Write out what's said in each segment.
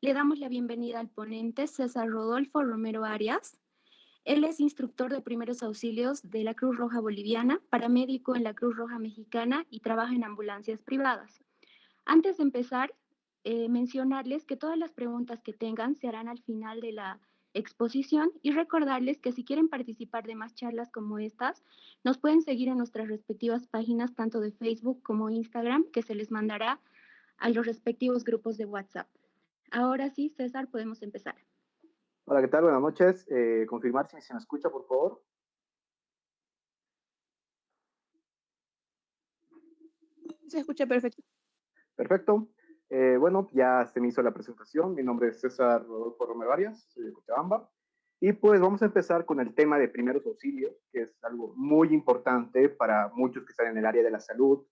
Le damos la bienvenida al ponente César Rodolfo Romero Arias. Él es instructor de primeros auxilios de la Cruz Roja Boliviana, paramédico en la Cruz Roja Mexicana y trabaja en ambulancias privadas. Antes de empezar, mencionarles que todas las preguntas que tengan se harán al final de la exposición y recordarles que si quieren participar de más charlas como estas, nos pueden seguir en nuestras respectivas páginas, tanto de Facebook como Instagram, que se les mandará a los respectivos grupos de WhatsApp. Ahora sí, César, podemos empezar. Hola, ¿qué tal? Buenas noches. Confirmar si se me escucha, por favor. Se escucha perfecto. Perfecto. Bueno, ya se me hizo la presentación. Mi nombre es César Rodolfo Romero Arias, soy de Cochabamba. Y pues vamos a empezar con el tema de primeros auxilios, que es algo muy importante para muchos que están en el área de la salud.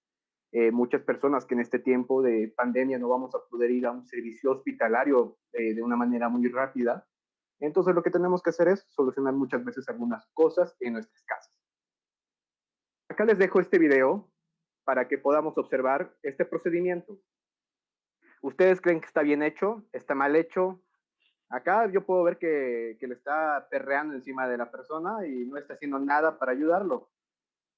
Muchas personas que en este tiempo de pandemia no vamos a poder ir a un servicio hospitalario de una manera muy rápida. Entonces lo que tenemos que hacer es solucionar muchas veces algunas cosas en nuestras casas. Acá les dejo este video para que podamos observar este procedimiento. ¿Ustedes creen que está bien hecho? ¿Está mal hecho? Acá yo puedo ver que le está perreando encima de la persona y no está haciendo nada para ayudarlo.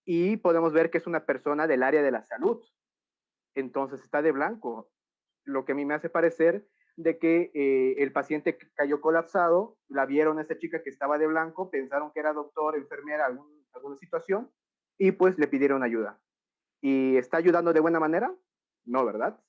Y podemos ver que es una persona del área de la salud. Entonces está de blanco. Lo que a mí me hace parecer de que el paciente cayó colapsado, la vieron a esta chica que estaba de blanco, pensaron que era doctor, enfermera, alguna situación, y pues le pidieron ayuda. ¿Y está ayudando de buena manera? No, ¿verdad?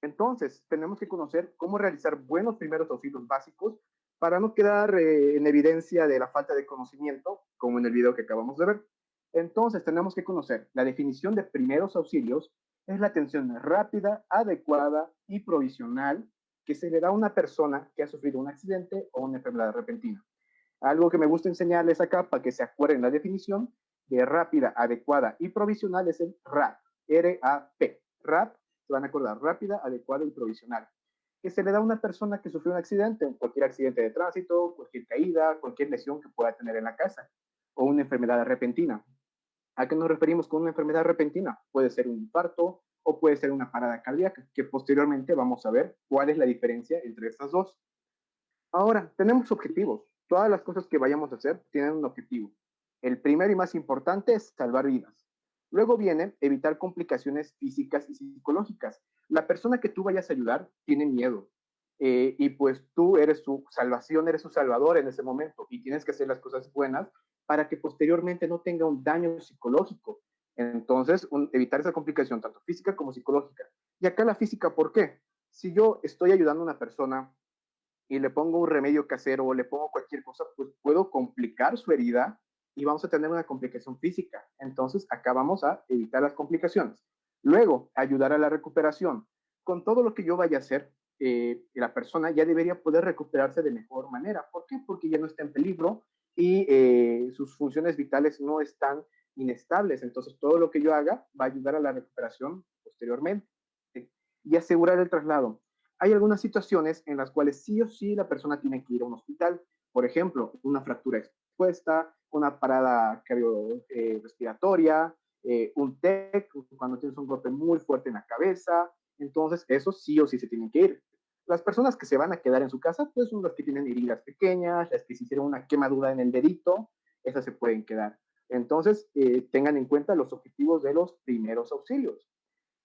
Entonces, tenemos que conocer cómo realizar buenos primeros auxilios básicos para no quedar en evidencia de la falta de conocimiento, como en el video que acabamos de ver. Entonces, tenemos que conocer la definición de primeros auxilios, es la atención rápida, adecuada y provisional que se le da a una persona que ha sufrido un accidente o una enfermedad repentina. Algo que me gusta enseñarles acá para que se acuerden la definición de rápida, adecuada y provisional es el RAP, R-A-P. RAP, se van a acordar, rápida, adecuada y provisional, que se le da a una persona que sufrió un accidente, cualquier accidente de tránsito, cualquier caída, cualquier lesión que pueda tener en la casa, o una enfermedad repentina. ¿A qué nos referimos con una enfermedad repentina? Puede ser un infarto o puede ser una parada cardíaca, que posteriormente vamos a ver cuál es la diferencia entre estas dos. Ahora, tenemos objetivos. Todas las cosas que vayamos a hacer tienen un objetivo. El primero y más importante es salvar vidas. Luego viene evitar complicaciones físicas y psicológicas. La persona que tú vayas a ayudar tiene miedo. Y pues tú eres su salvación, eres su salvador en ese momento y tienes que hacer las cosas buenas para que posteriormente no tenga un daño psicológico. Entonces, evitar esa complicación tanto física como psicológica. Y acá la física, ¿por qué? Si yo estoy ayudando a una persona y le pongo un remedio casero o le pongo cualquier cosa, pues puedo complicar su herida y vamos a tener una complicación física. Entonces, acá vamos a evitar las complicaciones. Luego, ayudar a la recuperación. Con todo lo que yo vaya a hacer, la persona ya debería poder recuperarse de mejor manera. ¿Por qué? Porque ya no está en peligro y sus funciones vitales no están inestables. Entonces, todo lo que yo haga va a ayudar a la recuperación posteriormente. Y asegurar el traslado. Hay algunas situaciones en las cuales sí o sí la persona tiene que ir a un hospital. Por ejemplo, una fractura expuesta, una parada cardiorrespiratoria, un TEC, cuando tienes un golpe muy fuerte en la cabeza. Entonces, eso sí o sí se tienen que ir. Las personas que se van a quedar en su casa, pues son las que tienen heridas pequeñas, las que se hicieron una quemadura en el dedito, esas se pueden quedar. Entonces, tengan en cuenta los objetivos de los primeros auxilios.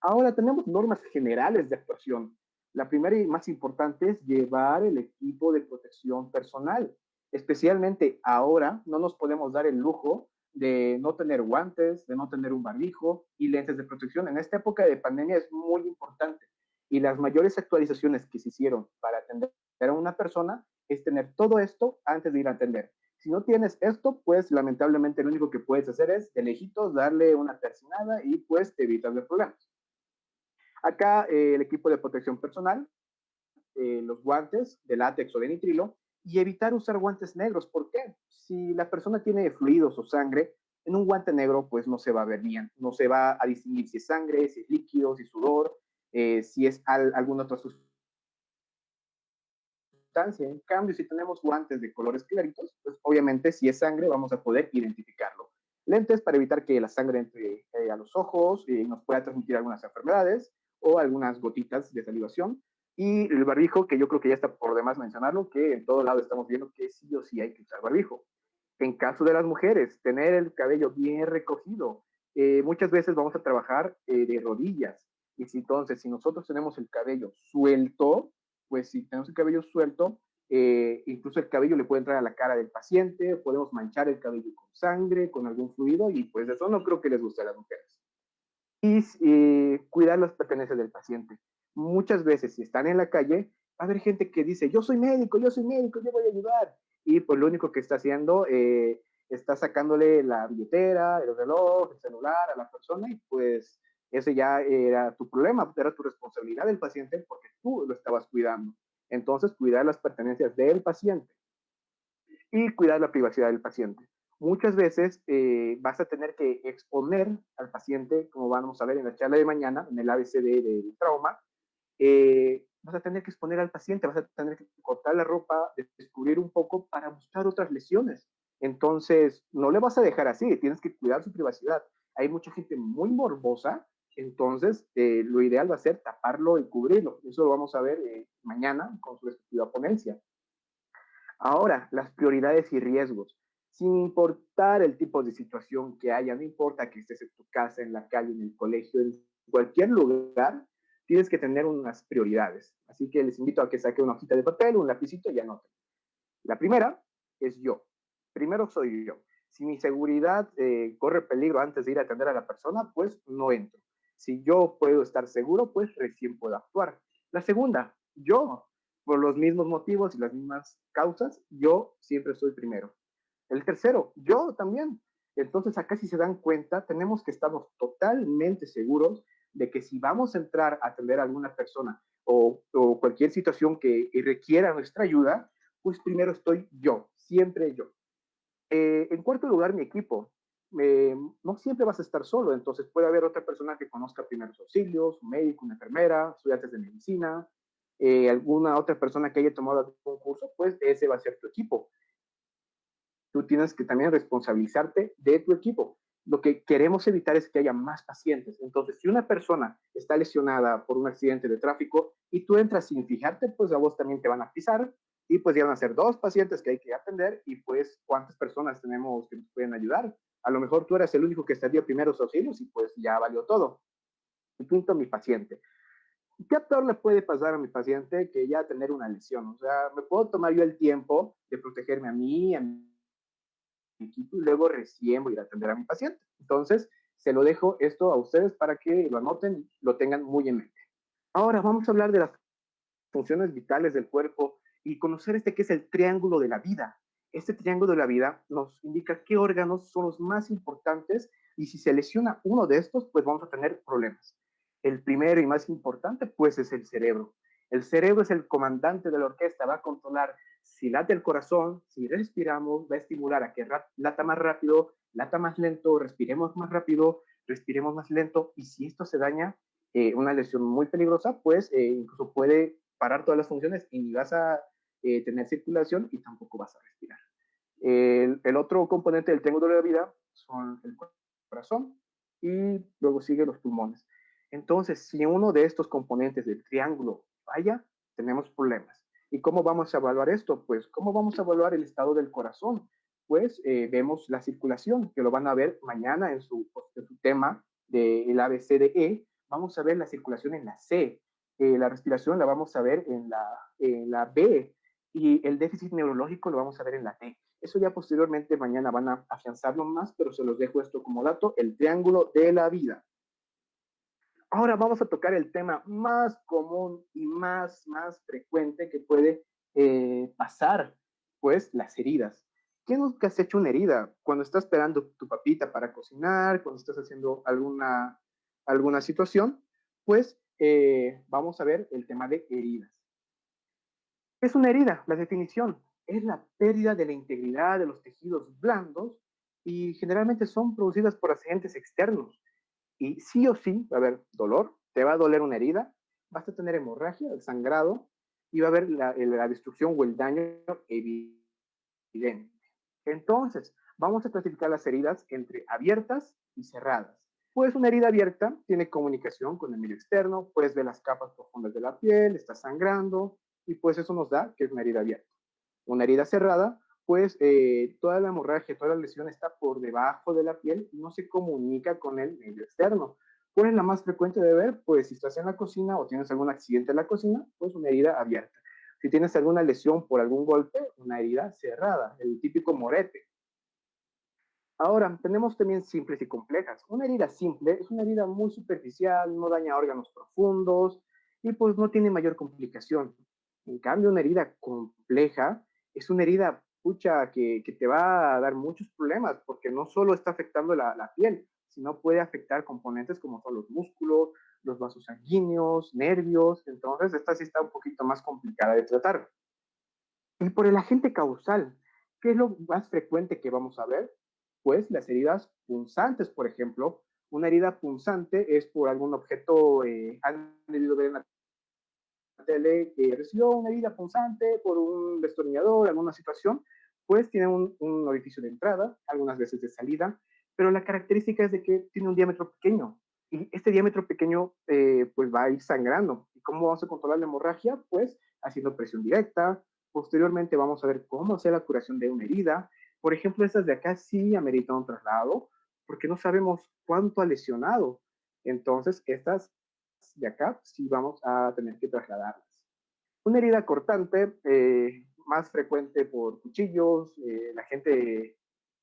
Ahora tenemos normas generales de actuación. La primera y más importante es llevar el equipo de protección personal. Especialmente ahora no nos podemos dar el lujo de no tener guantes, de no tener un barbijo y lentes de protección. En esta época de pandemia es muy importante. Y las mayores actualizaciones que se hicieron para atender a una persona es tener todo esto antes de ir a atender. Si no tienes esto, pues lamentablemente lo único que puedes hacer es de lejitos darle una persinada y pues te evitas los problemas. Acá el equipo de protección personal, los guantes de látex o de nitrilo y evitar usar guantes negros. ¿Por qué? Si la persona tiene fluidos o sangre, en un guante negro pues no se va a ver bien, no se va a distinguir si es sangre, si es líquido, si es sudor, si es alguna otra sustancia. En cambio, si tenemos guantes de colores claritos, pues obviamente si es sangre vamos a poder identificarlo. Lentes para evitar que la sangre entre a los ojos y nos pueda transmitir algunas enfermedades o algunas gotitas de salivación. Y el barbijo, que yo creo que ya está por demás mencionarlo, que en todo lado estamos viendo que sí o sí hay que usar barbijo. En caso de las mujeres, tener el cabello bien recogido. Muchas veces vamos a trabajar de rodillas. Y si entonces, si nosotros tenemos el cabello suelto, pues si tenemos el cabello suelto, incluso el cabello le puede entrar a la cara del paciente, podemos manchar el cabello con sangre, con algún fluido, y pues eso no creo que les guste a las mujeres. Y cuidar las pertenencias del paciente. Muchas veces, si están en la calle, va a haber gente que dice, yo soy médico, yo voy a ayudar. Y pues lo único que está haciendo, está sacándole la billetera, el reloj, el celular a la persona, y pues ese ya era tu problema, era tu responsabilidad del paciente porque tú lo estabas cuidando. Entonces, cuidar las pertenencias del paciente y cuidar la privacidad del paciente. Muchas veces vas a tener que exponer al paciente, como vamos a ver en la charla de mañana, en el ABCD del trauma, vas a tener que exponer al paciente, vas a tener que cortar la ropa, descubrir un poco para buscar otras lesiones. Entonces, no le vas a dejar así, tienes que cuidar su privacidad. Hay mucha gente muy morbosa, entonces lo ideal va a ser taparlo y cubrirlo. Eso lo vamos a ver mañana con su respectiva ponencia. Ahora, las prioridades y riesgos. Sin importar el tipo de situación que haya, no importa que estés en tu casa, en la calle, en el colegio, en cualquier lugar, tienes que tener unas prioridades. Así que les invito a que saquen una hojita de papel, un lapicito y anoten. La primera es yo. Primero soy yo. Si mi seguridad corre peligro antes de ir a atender a la persona, pues no entro. Si yo puedo estar seguro, pues recién puedo actuar. La segunda, yo. Por los mismos motivos y las mismas causas, yo siempre soy primero. El tercero, yo también. Entonces, acá si se dan cuenta, tenemos que estarnos totalmente seguros de que si vamos a entrar a atender a alguna persona o cualquier situación que requiera nuestra ayuda, pues primero estoy yo, siempre yo. En cuarto lugar, mi equipo. No siempre vas a estar solo, entonces puede haber otra persona que conozca primeros auxilios, un médico, una enfermera, estudiantes de medicina, alguna otra persona que haya tomado algún curso, pues ese va a ser tu equipo. Tú tienes que también responsabilizarte de tu equipo. Lo que queremos evitar es que haya más pacientes. Entonces, si una persona está lesionada por un accidente de tráfico y tú entras sin fijarte, pues a vos también te van a pisar y pues ya van a ser dos pacientes que hay que atender y pues cuántas personas tenemos que nos pueden ayudar. A lo mejor tú eres el único que estaría primeros auxilios y pues ya valió todo. Y quinto, mi paciente. ¿Qué peor le puede pasar a mi paciente que ya tener una lesión? O sea, me puedo tomar yo el tiempo de protegerme a mi equipo y luego recién voy a ir a atender a mi paciente. Entonces, se lo dejo esto a ustedes para que lo anoten, lo tengan muy en mente. Ahora vamos a hablar de las funciones vitales del cuerpo y conocer que es el triángulo de la vida. Este triángulo de la vida nos indica qué órganos son los más importantes y si se lesiona uno de estos, pues vamos a tener problemas. El primero y más importante, pues es el cerebro. El cerebro es el comandante de la orquesta, va a controlar si late el corazón, si respiramos, va a estimular a que lata más rápido, lata más lento, respiremos más rápido, respiremos más lento y si esto se daña, una lesión muy peligrosa, pues incluso puede parar todas las funciones y ni vas a tener circulación y tampoco vas a respirar. El otro componente del triángulo de la vida son el corazón y luego sigue los pulmones. Entonces, si uno de estos componentes del triángulo falla, tenemos problemas. ¿Y cómo vamos a evaluar esto? Pues, ¿cómo vamos a evaluar el estado del corazón? Pues vemos la circulación, que lo van a ver mañana en su tema del ABCDE. Vamos a ver la circulación en la C. La respiración la vamos a ver en la B. Y el déficit neurológico lo vamos a ver en la T. Eso ya posteriormente mañana van a afianzarlo más, pero se los dejo esto como dato, el triángulo de la vida. Ahora vamos a tocar el tema más común y más frecuente que puede pasar, pues las heridas. ¿Qué nunca has hecho una herida? Cuando estás esperando tu papita para cocinar, cuando estás haciendo alguna situación, pues vamos a ver el tema de heridas. ¿Qué es una herida? La definición es la pérdida de la integridad de los tejidos blandos y generalmente son producidas por agentes externos. Y sí o sí va a haber dolor, te va a doler una herida, vas a tener hemorragia, el sangrado, y va a haber la destrucción o el daño evidente. Entonces, vamos a clasificar las heridas entre abiertas y cerradas. Pues una herida abierta tiene comunicación con el medio externo, puedes ver las capas profundas de la piel, está sangrando y pues eso nos da que es una herida abierta. Una herida cerrada, pues toda la hemorragia, toda la lesión está por debajo de la piel y no se comunica con el medio externo. ¿Cuál es la más frecuente de ver? Pues si estás en la cocina o tienes algún accidente en la cocina, pues una herida abierta. Si tienes alguna lesión por algún golpe, una herida cerrada, el típico morete. Ahora, tenemos también simples y complejas. Una herida simple es una herida muy superficial, no daña órganos profundos y pues no tiene mayor complicación. En cambio, una herida compleja es una herida, pucha, que te va a dar muchos problemas porque no solo está afectando la piel, sino puede afectar componentes como son los músculos, los vasos sanguíneos, nervios. Entonces, esta sí está un poquito más complicada de tratar. Y por el agente causal, ¿qué es lo más frecuente que vamos a ver? Pues las heridas punzantes, por ejemplo. Una herida punzante es por algún objeto, han debido ver en la tele que recibió una herida punzante por un destornillador, alguna situación, pues tiene un orificio de entrada, algunas veces de salida, pero la característica es de que tiene un diámetro pequeño y este diámetro pequeño pues va a ir sangrando. ¿Y cómo vamos a controlar la hemorragia? Pues haciendo presión directa. Posteriormente vamos a ver cómo hacer la curación de una herida. Por ejemplo, estas de acá sí ameritan un traslado porque no sabemos cuánto ha lesionado. Entonces, estas de acá sí vamos a tener que trasladarlas. Una herida cortante, más frecuente por cuchillos, la gente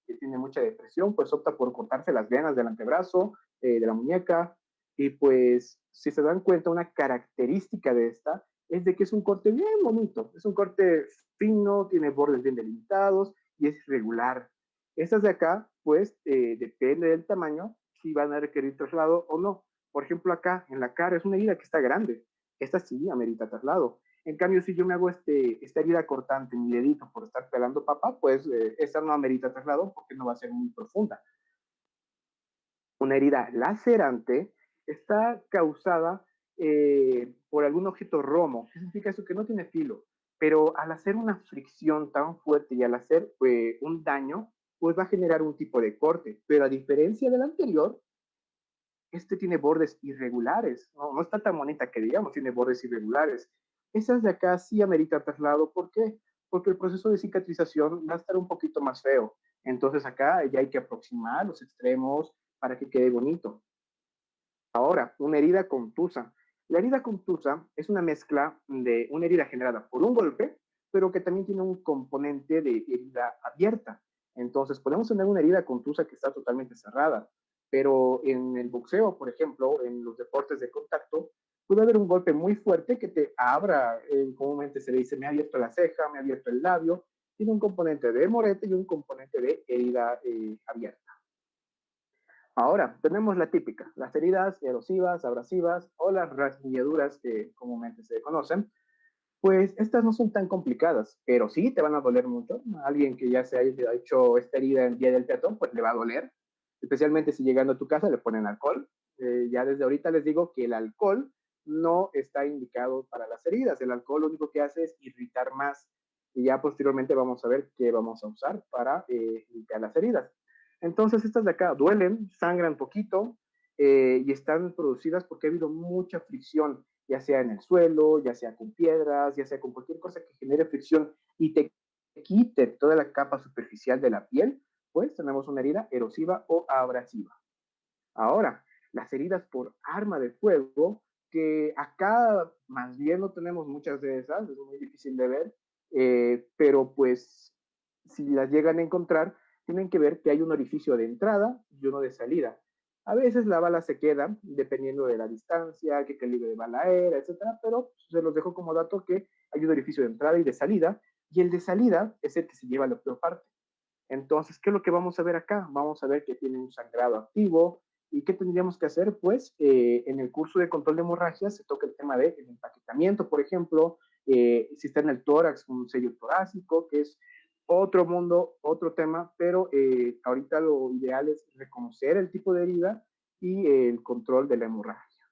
que tiene mucha depresión, pues opta por cortarse las venas del antebrazo, de la muñeca, y pues si se dan cuenta, una característica de esta es de que es un corte bien bonito, es un corte fino, tiene bordes bien delimitados y es regular. Estas de acá, pues depende del tamaño, si van a requerir traslado o no. Por ejemplo, acá en la cara es una herida que está grande, esta sí amerita traslado. En cambio, si yo me hago esta herida cortante en mi dedito por estar pelando papa, pues esta no amerita traslado porque no va a ser muy profunda. Una herida lacerante está causada por algún objeto romo. ¿Qué significa eso? Que no tiene filo. Pero al hacer una fricción tan fuerte y al hacer un daño, pues va a generar un tipo de corte. Pero a diferencia del anterior, este tiene bordes irregulares, no está tan bonita que digamos, tiene bordes irregulares. Esas de acá sí amerita traslado, ¿por qué? Porque el proceso de cicatrización va a estar un poquito más feo. Entonces acá ya hay que aproximar los extremos para que quede bonito. Ahora, una herida contusa. La herida contusa es una mezcla de una herida generada por un golpe, pero que también tiene un componente de herida abierta. Entonces, podemos tener una herida contusa que está totalmente cerrada, pero en el boxeo, por ejemplo, en los deportes de contacto, puede haber un golpe muy fuerte que te abra, comúnmente se le dice, me ha abierto la ceja, me ha abierto el labio, tiene un componente de morete y un componente de herida abierta. Ahora, tenemos la típica, las heridas erosivas, abrasivas o las rasguñaduras que comúnmente se conocen. Pues estas no son tan complicadas, pero sí te van a doler mucho. Alguien que ya se haya hecho esta herida el día del peatón, pues le va a doler, especialmente si llegando a tu casa le ponen alcohol. Ya desde ahorita les digo que el alcohol no está indicado para las heridas. El alcohol lo único que hace es irritar más. Y ya posteriormente vamos a ver qué vamos a usar para limpiar las heridas. Entonces estas de acá duelen, sangran poquito y están producidas porque ha habido mucha fricción, ya sea en el suelo, ya sea con piedras, ya sea con cualquier cosa que genere fricción y te quite toda la capa superficial de la piel, pues tenemos una herida erosiva o abrasiva. Ahora, las heridas por arma de fuego, que acá más bien no tenemos muchas de esas, es muy difícil de ver, pero pues si las llegan a encontrar, tienen que ver que hay un orificio de entrada y uno de salida. A veces la bala se queda, dependiendo de la distancia, qué calibre de bala era, etcétera, pero se los dejo como dato que hay un orificio de entrada y de salida, y el de salida es el que se lleva la peor parte. Entonces, ¿qué es lo que vamos a ver acá? Vamos a ver que tiene un sangrado activo. ¿Y qué tendríamos que hacer? Pues en el curso de control de hemorragias se toca el tema del empaquetamiento, por ejemplo, si está en el tórax, un sello torácico, que es otro mundo, otro tema, pero ahorita lo ideal es reconocer el tipo de herida y el control de la hemorragia.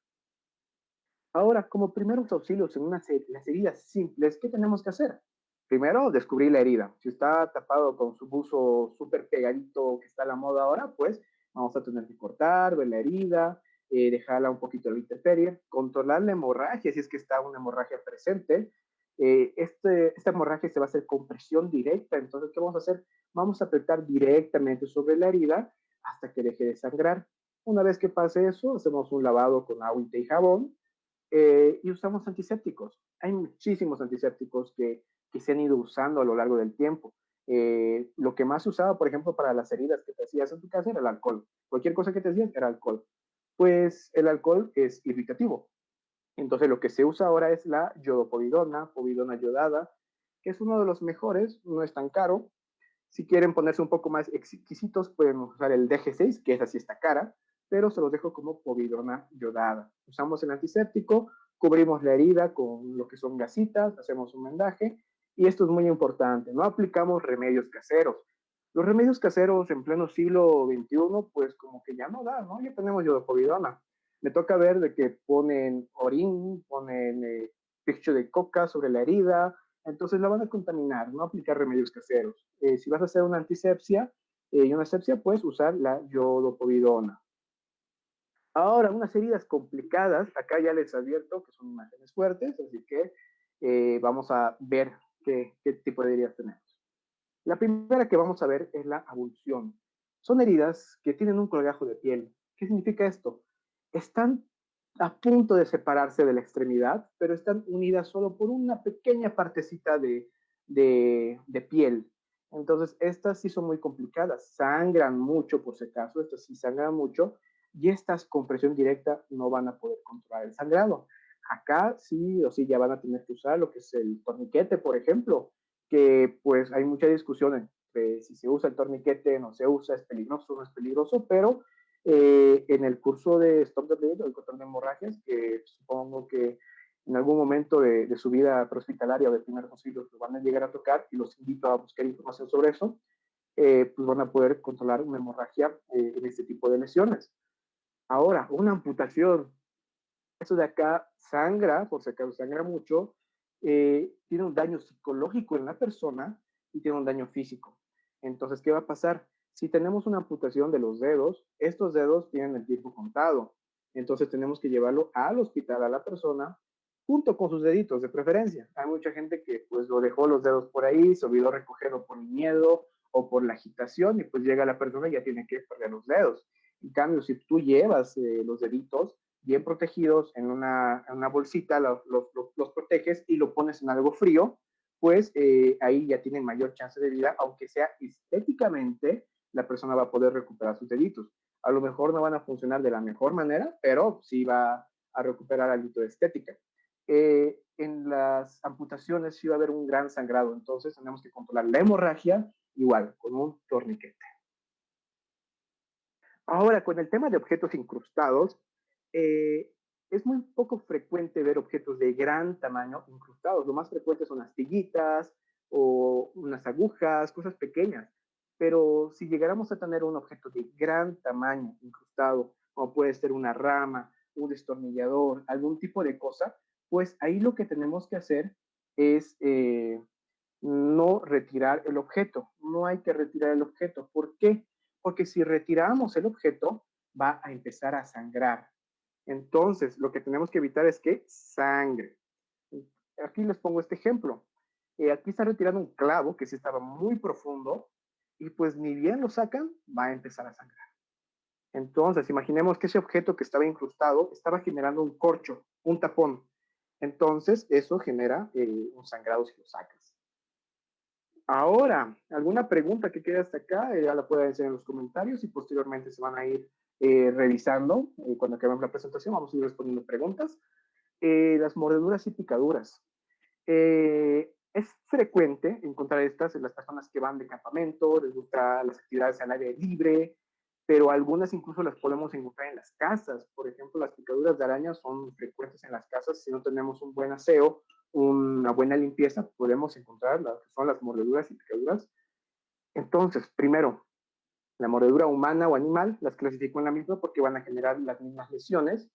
Ahora, como primeros auxilios en las heridas simples, ¿qué tenemos que hacer? Primero, descubrir la herida. Si está tapado con su buzo súper pegadito que está a la moda ahora, pues Vamos a tener que cortar, ver la herida, dejarla un poquito a la intemperie, controlar la hemorragia si es que está una hemorragia presente. Esta hemorragia se va a hacer con presión directa, entonces, ¿qué vamos a hacer? Vamos a apretar directamente sobre la herida hasta que deje de sangrar. Una vez que pase eso, hacemos un lavado con agua y jabón y usamos antisépticos. Hay muchísimos antisépticos que se han ido usando a lo largo del tiempo. Lo que más se usaba, por ejemplo, para las heridas que te hacías en tu casa era el alcohol. Cualquier cosa que te hacías era alcohol. Pues el alcohol es irritativo. Entonces lo que se usa ahora es la yodopovidona, povidona yodada, que es uno de los mejores, no es tan caro. Si quieren ponerse un poco más exquisitos, pueden usar el DG6, que es así esta cara, pero se los dejo como povidona yodada. Usamos el antiséptico, cubrimos la herida con lo que son gasitas, hacemos un vendaje, y esto es muy importante, no aplicamos remedios caseros. Los remedios caseros en pleno siglo XXI, pues como que ya no da, ¿no? Ya tenemos yodopovidona. Me toca ver de que ponen orín, ponen picho de coca sobre la herida, entonces la van a contaminar, no aplicar remedios caseros. Si vas a hacer una antisepsia y una asepsia, puedes usar la yodopovidona. Ahora, unas heridas complicadas, acá ya les advierto que son imágenes fuertes, así que vamos a ver qué tipo de heridas tenemos. La primera que vamos a ver es la abulsión. Son heridas que tienen un colgajo de piel. ¿Qué significa esto? Están a punto de separarse de la extremidad, pero están unidas solo por una pequeña partecita de piel. Entonces, estas sí son muy complicadas, sangran mucho por si acaso, estas sí sangran mucho, y estas con presión directa no van a poder controlar el sangrado. Acá sí o sí ya van a tener que usar lo que es el torniquete, por ejemplo, que pues hay mucha discusión entre si se usa el torniquete, no se usa, es peligroso, no es peligroso, pero en el curso de Stop the Bleed, el control de hemorragias, que supongo que en algún momento de su vida prehospitalaria o de primeros auxilios lo van a llegar a tocar y los invito a buscar información sobre eso, pues van a poder controlar una hemorragia en este tipo de lesiones. Ahora, una amputación, eso de acá sangra, por si acaso sangra mucho, tiene un daño psicológico en la persona y tiene un daño físico. Entonces, ¿qué va a pasar? Si tenemos una amputación de los dedos, estos dedos tienen el tiempo contado. Entonces tenemos que llevarlo al hospital a la persona junto con sus deditos de preferencia. Hay mucha gente que pues lo dejó los dedos por ahí, se olvidó recogerlo por el miedo o por la agitación y pues llega la persona y ya tiene que perder los dedos. En cambio, si tú llevas los deditos bien protegidos en una bolsita, los proteges y lo pones en algo frío, pues ahí ya tienen mayor chance de vida, aunque sea estéticamente, la persona va a poder recuperar sus deditos. A lo mejor no van a funcionar de la mejor manera, pero sí va a recuperar algo de estética. En las amputaciones sí va a haber un gran sangrado, entonces tenemos que controlar la hemorragia igual, con un torniquete. Ahora, con el tema de objetos incrustados, es muy poco frecuente ver objetos de gran tamaño incrustados. Lo más frecuente son astillitas o unas agujas, cosas pequeñas. Pero si llegáramos a tener un objeto de gran tamaño incrustado, como puede ser una rama, un destornillador, algún tipo de cosa, pues ahí lo que tenemos que hacer es no retirar el objeto. No hay que retirar el objeto. ¿Por qué? Porque si retiramos el objeto, va a empezar a sangrar. Entonces, lo que tenemos que evitar es que sangre. Aquí les pongo este ejemplo. Aquí está retirando un clavo que sí estaba muy profundo y pues ni bien lo sacan, va a empezar a sangrar. Entonces, imaginemos que ese objeto que estaba incrustado estaba generando un corcho, un tapón. Entonces, eso genera un sangrado si lo sacas. Ahora, ¿alguna pregunta que quede hasta acá? Ya la pueden hacer en los comentarios y posteriormente se van a ir revisando. Cuando acabemos la presentación vamos a ir respondiendo preguntas. Las mordeduras y picaduras. Es frecuente encontrar estas en las personas que van de campamento, les gusta las actividades al aire libre, pero algunas incluso las podemos encontrar en las casas. Por ejemplo, las picaduras de araña son frecuentes en las casas si no tenemos un buen aseo, una buena limpieza, podemos encontrar las que son las mordeduras y picaduras. Entonces, primero, la mordedura humana o animal las clasifico en la misma porque van a generar las mismas lesiones.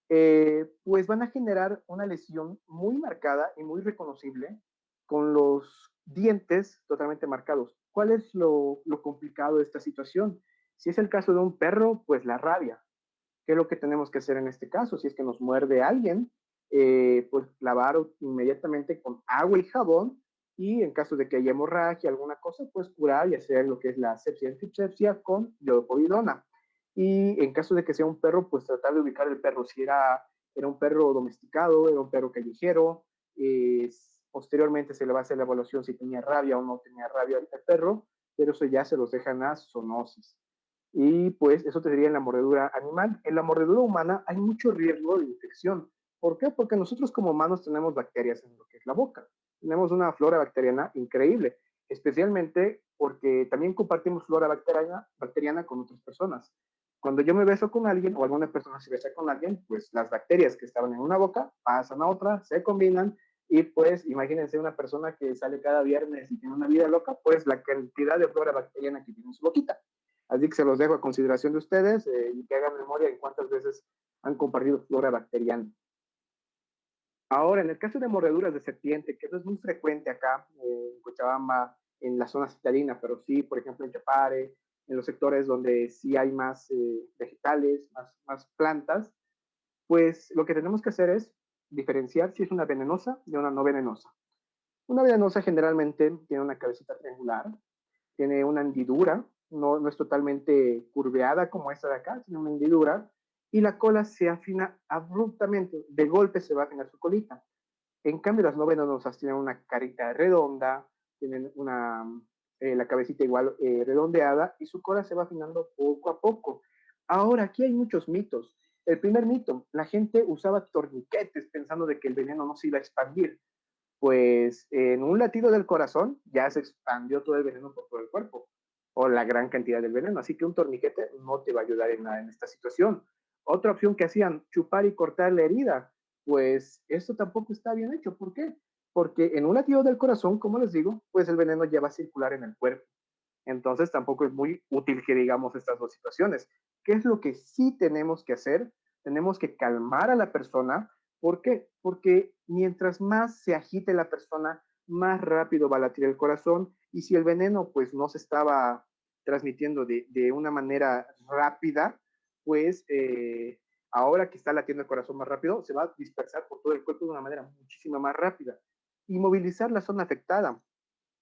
Pues van a generar una lesión muy marcada y muy reconocible con los dientes totalmente marcados. ¿Cuál es lo complicado de esta situación? Si es el caso de un perro, pues la rabia. ¿Qué es lo que tenemos que hacer en este caso? Si es que nos muerde alguien, pues lavar inmediatamente con agua y jabón, y en caso de que haya hemorragia, alguna cosa, pues curar y hacer lo que es la asepsia y antisepsia con iodopovidona. Y en caso de que sea un perro, pues tratar de ubicar el perro. Si era un perro domesticado, era un perro callejero, eh, posteriormente se le va a hacer la evaluación si tenía rabia o no tenía rabia el perro, pero eso ya se los dejan a zoonosis. Y pues eso te diría en la mordedura animal. En la mordedura humana hay mucho riesgo de infección. ¿Por qué? Porque nosotros como humanos tenemos bacterias en lo que es la boca. Tenemos una flora bacteriana increíble, especialmente porque también compartimos flora bacteriana con otras personas. Cuando yo me beso con alguien o alguna persona se besa con alguien, pues las bacterias que estaban en una boca pasan a otra, se combinan y pues imagínense una persona que sale cada viernes y tiene una vida loca, pues la cantidad de flora bacteriana que tiene en su boquita. Así que se los dejo a consideración de ustedes y que hagan memoria en cuántas veces han compartido flora bacteriana. Ahora, en el caso de mordeduras de serpiente, que no es muy frecuente acá en Cochabamba, en la zona citadina, pero sí, por ejemplo, en Chapare, en los sectores donde sí hay más vegetales, más plantas, pues lo que tenemos que hacer es diferenciar si es una venenosa de una no venenosa. Una venenosa generalmente tiene una cabecita triangular, tiene una hendidura, no es totalmente curveada como esta de acá, tiene una hendidura, y la cola se afina abruptamente, de golpe se va a afinar su colita. En cambio, las no venenosas tienen una carita redonda, tienen la cabecita igual redondeada y su cola se va afinando poco a poco. Ahora, aquí hay muchos mitos. El primer mito, la gente usaba torniquetes pensando de que el veneno no se iba a expandir. Pues en un latido del corazón ya se expandió todo el veneno por todo el cuerpo, o la gran cantidad del veneno. Así que un torniquete no te va a ayudar en nada en esta situación. Otra opción que hacían, chupar y cortar la herida, pues esto tampoco está bien hecho. ¿Por qué? Porque en un latido del corazón, como les digo, pues el veneno ya va a circular en el cuerpo. Entonces tampoco es muy útil que digamos estas dos situaciones. ¿Qué es lo que sí tenemos que hacer? Tenemos que calmar a la persona. ¿Por qué? Porque mientras más se agite la persona, más rápido va a latir el corazón y si el veneno pues no se estaba transmitiendo de una manera rápida, pues ahora que está latiendo el corazón más rápido, se va a dispersar por todo el cuerpo de una manera muchísimo más rápida y movilizar la zona afectada.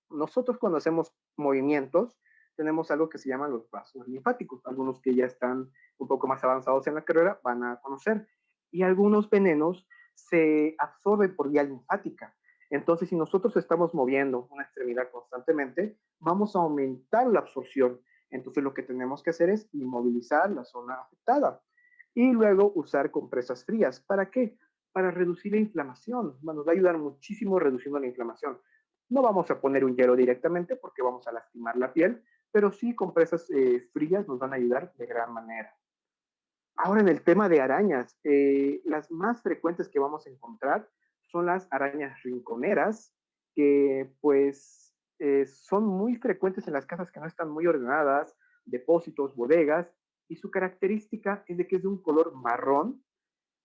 Nosotros cuando hacemos movimientos tenemos algo que se llaman los vasos linfáticos. Algunos que ya están un poco más avanzados en la carrera van a conocer. Y algunos venenos se absorben por vía linfática. Entonces, si nosotros estamos moviendo una extremidad constantemente, vamos a aumentar la absorción. Entonces, lo que tenemos que hacer es inmovilizar la zona afectada y luego usar compresas frías. ¿Para qué? Para reducir la inflamación. Nos va a ayudar muchísimo reduciendo la inflamación. No vamos a poner un hielo directamente porque vamos a lastimar la piel, pero sí compresas frías nos van a ayudar de gran manera. Ahora en el tema de arañas, las más frecuentes que vamos a encontrar son las arañas rinconeras, que pues son muy frecuentes en las casas que no están muy ordenadas, depósitos, bodegas, y su característica es de que es de un color marrón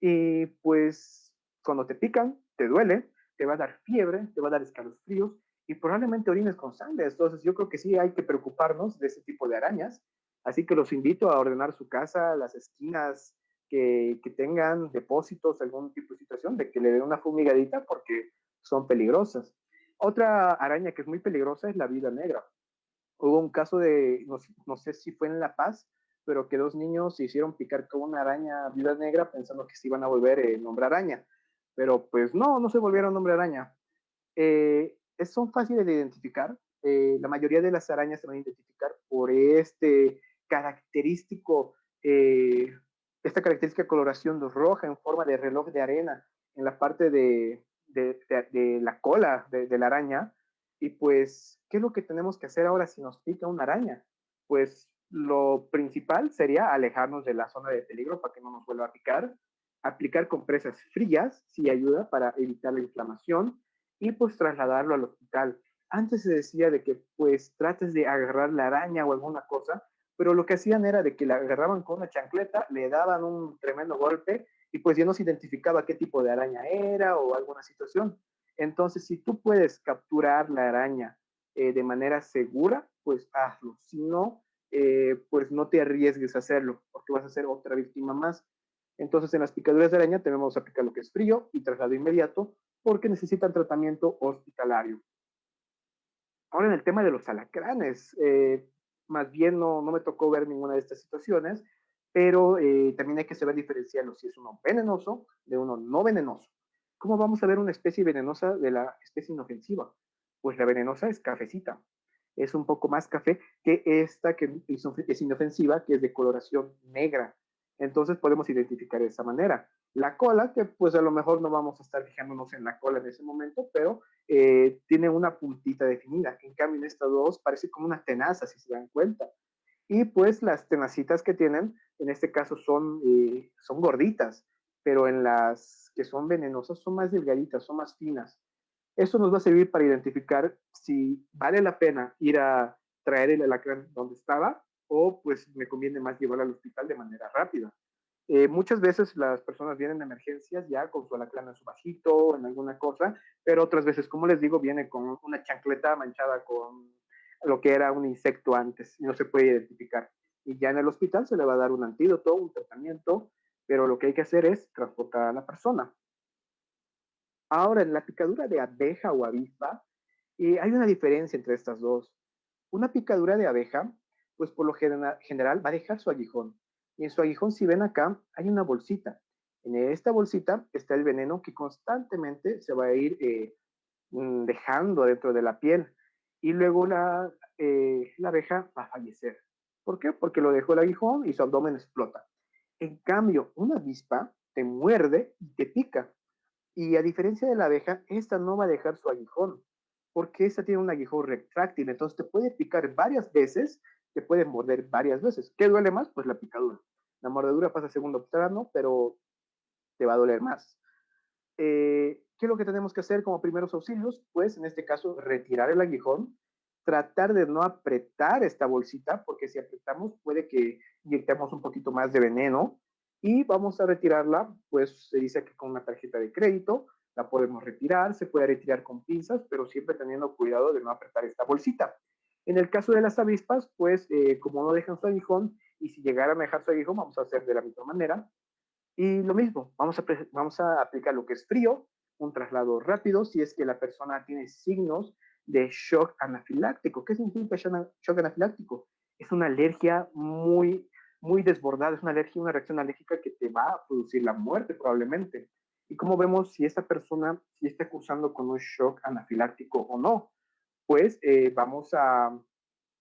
y pues cuando te pican, te duele, te va a dar fiebre, te va a dar escalofríos y probablemente orines con sangre. Entonces yo creo que sí hay que preocuparnos de ese tipo de arañas. Así que los invito a ordenar su casa, las esquinas que tengan depósitos, algún tipo de situación, de que le den una fumigadita porque son peligrosas. Otra araña que es muy peligrosa es la viuda negra. Hubo un caso de, no sé si fue en La Paz, pero que dos niños se hicieron picar con una araña viuda negra pensando que se iban a volver hombre araña. Pero pues no se volvieron hombre araña. Son fáciles de identificar. La mayoría de las arañas se van a identificar por característico, eh, esta característica coloración roja en forma de reloj de arena en la parte de la cola de la araña. Y pues, ¿qué es lo que tenemos que hacer ahora si nos pica una araña? Pues lo principal sería alejarnos de la zona de peligro para que no nos vuelva a picar, aplicar compresas frías, si ayuda para evitar la inflamación, y pues trasladarlo al hospital. Antes se decía de que pues trates de agarrar la araña o alguna cosa, pero lo que hacían era de que la agarraban con una chancleta, le daban un tremendo golpe y pues ya no se identificaba qué tipo de araña era o alguna situación. Entonces, si tú puedes capturar la araña de manera segura, pues hazlo. Si no, pues no te arriesgues a hacerlo, porque vas a ser otra víctima más. Entonces, en las picaduras de araña debemos aplicar lo que es frío y traslado inmediato, porque necesitan tratamiento hospitalario. Ahora, en el tema de los alacranes, más bien no me tocó ver ninguna de estas situaciones, pero también hay que saber diferenciarlo si es uno venenoso de uno no venenoso. ¿Cómo vamos a ver una especie venenosa de la especie inofensiva? Pues la venenosa es cafecita. Es un poco más café que esta que es inofensiva, que es de coloración negra. Entonces podemos identificar de esa manera. La cola, que pues a lo mejor no vamos a estar fijándonos en la cola en ese momento, pero tiene una puntita definida. En cambio, en estas dos parece como una tenaza, si se dan cuenta. Y pues las tenacitas que tienen, en este caso son gorditas, pero en las que son venenosas son más delgaditas, son más finas. Eso nos va a servir para identificar si vale la pena ir a traer el alacrán donde estaba o pues me conviene más llevarlo al hospital de manera rápida. Muchas veces las personas vienen de emergencias ya con su alacrán en su vasito, en alguna cosa, pero otras veces, como les digo, viene con una chancleta manchada con lo que era un insecto antes y no se puede identificar. Y ya en el hospital se le va a dar un antídoto, un tratamiento, pero lo que hay que hacer es transportar a la persona. Ahora, en la picadura de abeja o avispa, hay una diferencia entre estas dos. Una picadura de abeja, pues por lo general va a dejar su aguijón. Y en su aguijón, si ven acá, hay una bolsita. En esta bolsita está el veneno que constantemente se va a ir dejando dentro de la piel. Y luego la abeja va a fallecer. ¿Por qué? Porque lo dejó el aguijón y su abdomen explota. En cambio, una avispa te muerde y te pica. Y a diferencia de la abeja, esta no va a dejar su aguijón, porque esta tiene un aguijón retráctil, entonces te puede picar varias veces, te puede morder varias veces. ¿Qué duele más? Pues la picadura. La mordedura pasa a segundo plano, pero te va a doler más. ¿Qué es lo que tenemos que hacer como primeros auxilios? Pues en este caso, retirar el aguijón, tratar de no apretar esta bolsita, porque si apretamos puede que inyectemos un poquito más de veneno y vamos a retirarla, pues se dice que con una tarjeta de crédito la podemos retirar, se puede retirar con pinzas, pero siempre teniendo cuidado de no apretar esta bolsita. En el caso de las avispas, pues como no dejan su aguijón y si llegaran a dejar su aguijón, vamos a hacer de la misma manera, y lo mismo, vamos a aplicar lo que es frío, un traslado rápido, si es que la persona tiene signos de shock anafiláctico. ¿Qué significa shock anafiláctico? Es una alergia muy desbordada, es una alergia, una reacción alérgica que te va a producir la muerte probablemente. Y como vemos si esta persona si está cursando con un shock anafiláctico o no, pues vamos a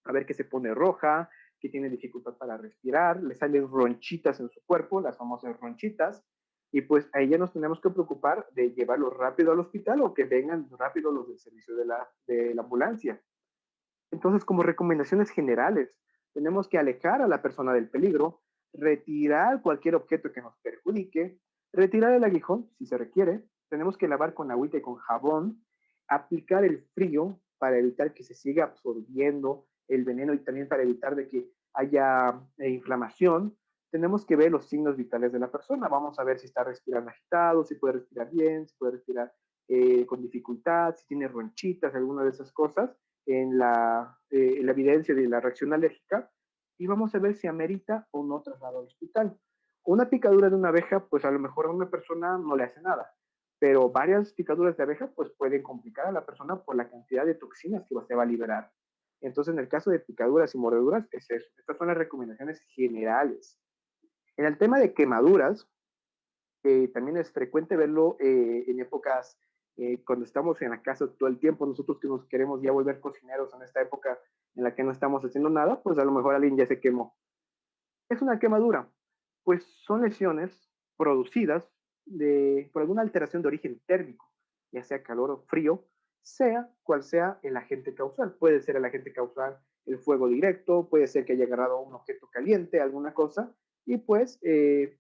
ver que se pone roja, que tiene dificultad para respirar, le salen ronchitas en su cuerpo, las famosas ronchitas, y pues ahí ya nos tenemos que preocupar de llevarlo rápido al hospital o que vengan rápido los del servicio de la ambulancia. Entonces, como recomendaciones generales, tenemos que alejar a la persona del peligro, retirar cualquier objeto que nos perjudique, retirar el aguijón si se requiere, tenemos que lavar con agüita y con jabón, aplicar el frío para evitar que se siga absorbiendo el veneno y también para evitar de que haya inflamación. Tenemos que ver los signos vitales de la persona. Vamos a ver si está respirando agitado, si puede respirar bien, si puede respirar con dificultad, si tiene ronchitas, alguna de esas cosas en la evidencia de la reacción alérgica y vamos a ver si amerita o no traslado al hospital. Una picadura de una abeja, pues a lo mejor a una persona no le hace nada, pero varias picaduras de abeja, pues pueden complicar a la persona por la cantidad de toxinas que se va a liberar. Entonces, en el caso de picaduras y mordeduras, es eso. Estas son las recomendaciones generales. En el tema de quemaduras, también es frecuente verlo en épocas cuando estamos en la casa todo el tiempo, nosotros que nos queremos ya volver cocineros en esta época en la que no estamos haciendo nada, pues a lo mejor alguien ya se quemó. Es una quemadura, pues son lesiones producidas por alguna alteración de origen térmico, ya sea calor o frío, sea cual sea el agente causal. Puede ser el agente causal el fuego directo, puede ser que haya agarrado un objeto caliente, alguna cosa, y pues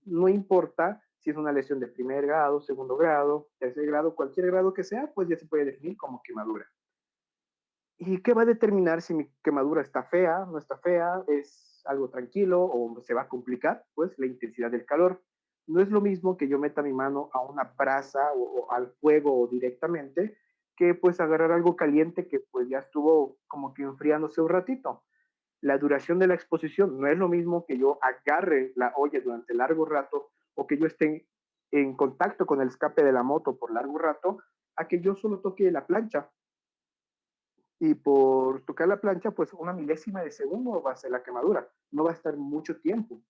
no importa si es una lesión de primer grado, segundo grado, tercer grado, cualquier grado que sea, pues ya se puede definir como quemadura. ¿Y qué va a determinar si mi quemadura está fea, no está fea, es algo tranquilo o se va a complicar? Pues la intensidad del calor. No es lo mismo que yo meta mi mano a una brasa o al fuego directamente que pues agarrar algo caliente que pues ya estuvo como que enfriándose un ratito. la duración de la exposición. No es lo mismo que yo agarre la olla durante largo rato o que yo esté en contacto con el escape de la moto por largo rato, a que yo solo toque la plancha. Y por tocar la plancha, pues una milésima de segundo va a ser la quemadura, no va a estar mucho tiempo.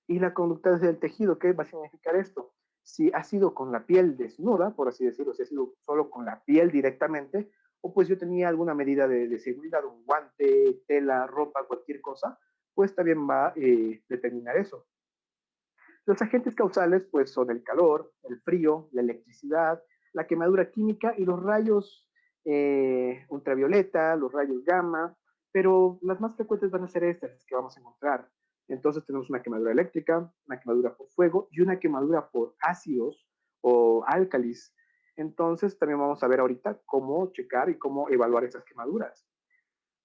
Y la conducta del tejido, ¿qué va a significar esto? Si ha sido con la piel desnuda, por así decirlo, si ha sido solo con la piel directamente, o pues yo tenía alguna medida de seguridad, un guante, tela, ropa, cualquier cosa, pues también va a determinar eso. Los agentes causales pues son el calor, el frío, la electricidad, la quemadura química y los rayos ultravioleta, los rayos gamma, pero las más frecuentes van a ser estas que vamos a encontrar. Entonces tenemos una quemadura eléctrica, una quemadura por fuego y una quemadura por ácidos o álcalis. Entonces también vamos a ver ahorita cómo checar y cómo evaluar esas quemaduras.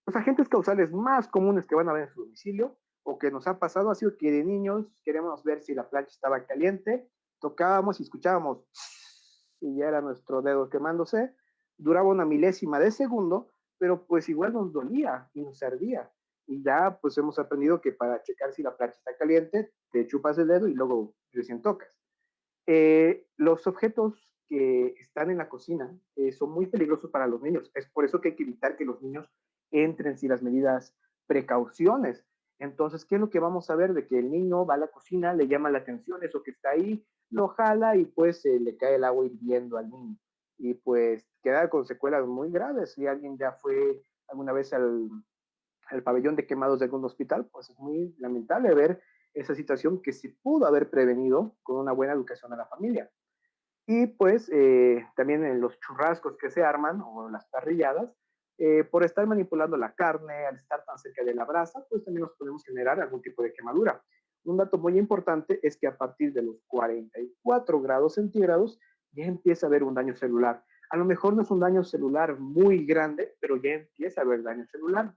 Los agentes causales más comunes que van a ver en su domicilio o que nos ha pasado ha sido que de niños queremos ver si la plancha estaba caliente, tocábamos y escuchábamos y ya era nuestro dedo quemándose, duraba una milésima de segundo, pero pues igual nos dolía y nos ardía. Y ya pues hemos aprendido que para checar si la plancha está caliente, te chupas el dedo y luego recién tocas. Los objetos que están en la cocina son muy peligrosos para los niños. Es por eso que hay que evitar que los niños entren sin las medidas precauciones. Entonces, ¿qué es lo que vamos a ver? De que el niño va a la cocina, le llama la atención eso que está ahí, lo jala y pues le cae el agua hirviendo al niño. Y pues queda con secuelas muy graves. Si alguien ya fue alguna vez al pabellón de quemados de algún hospital, pues es muy lamentable ver esa situación que se pudo haber prevenido con una buena educación a la familia. Y pues también en los churrascos que se arman o las parrilladas, por estar manipulando la carne, al estar tan cerca de la brasa, pues también nos podemos generar algún tipo de quemadura. Un dato muy importante es que a partir de los 44 grados centígrados ya empieza a haber un daño celular. A lo mejor no es un daño celular muy grande, pero ya empieza a haber daño celular.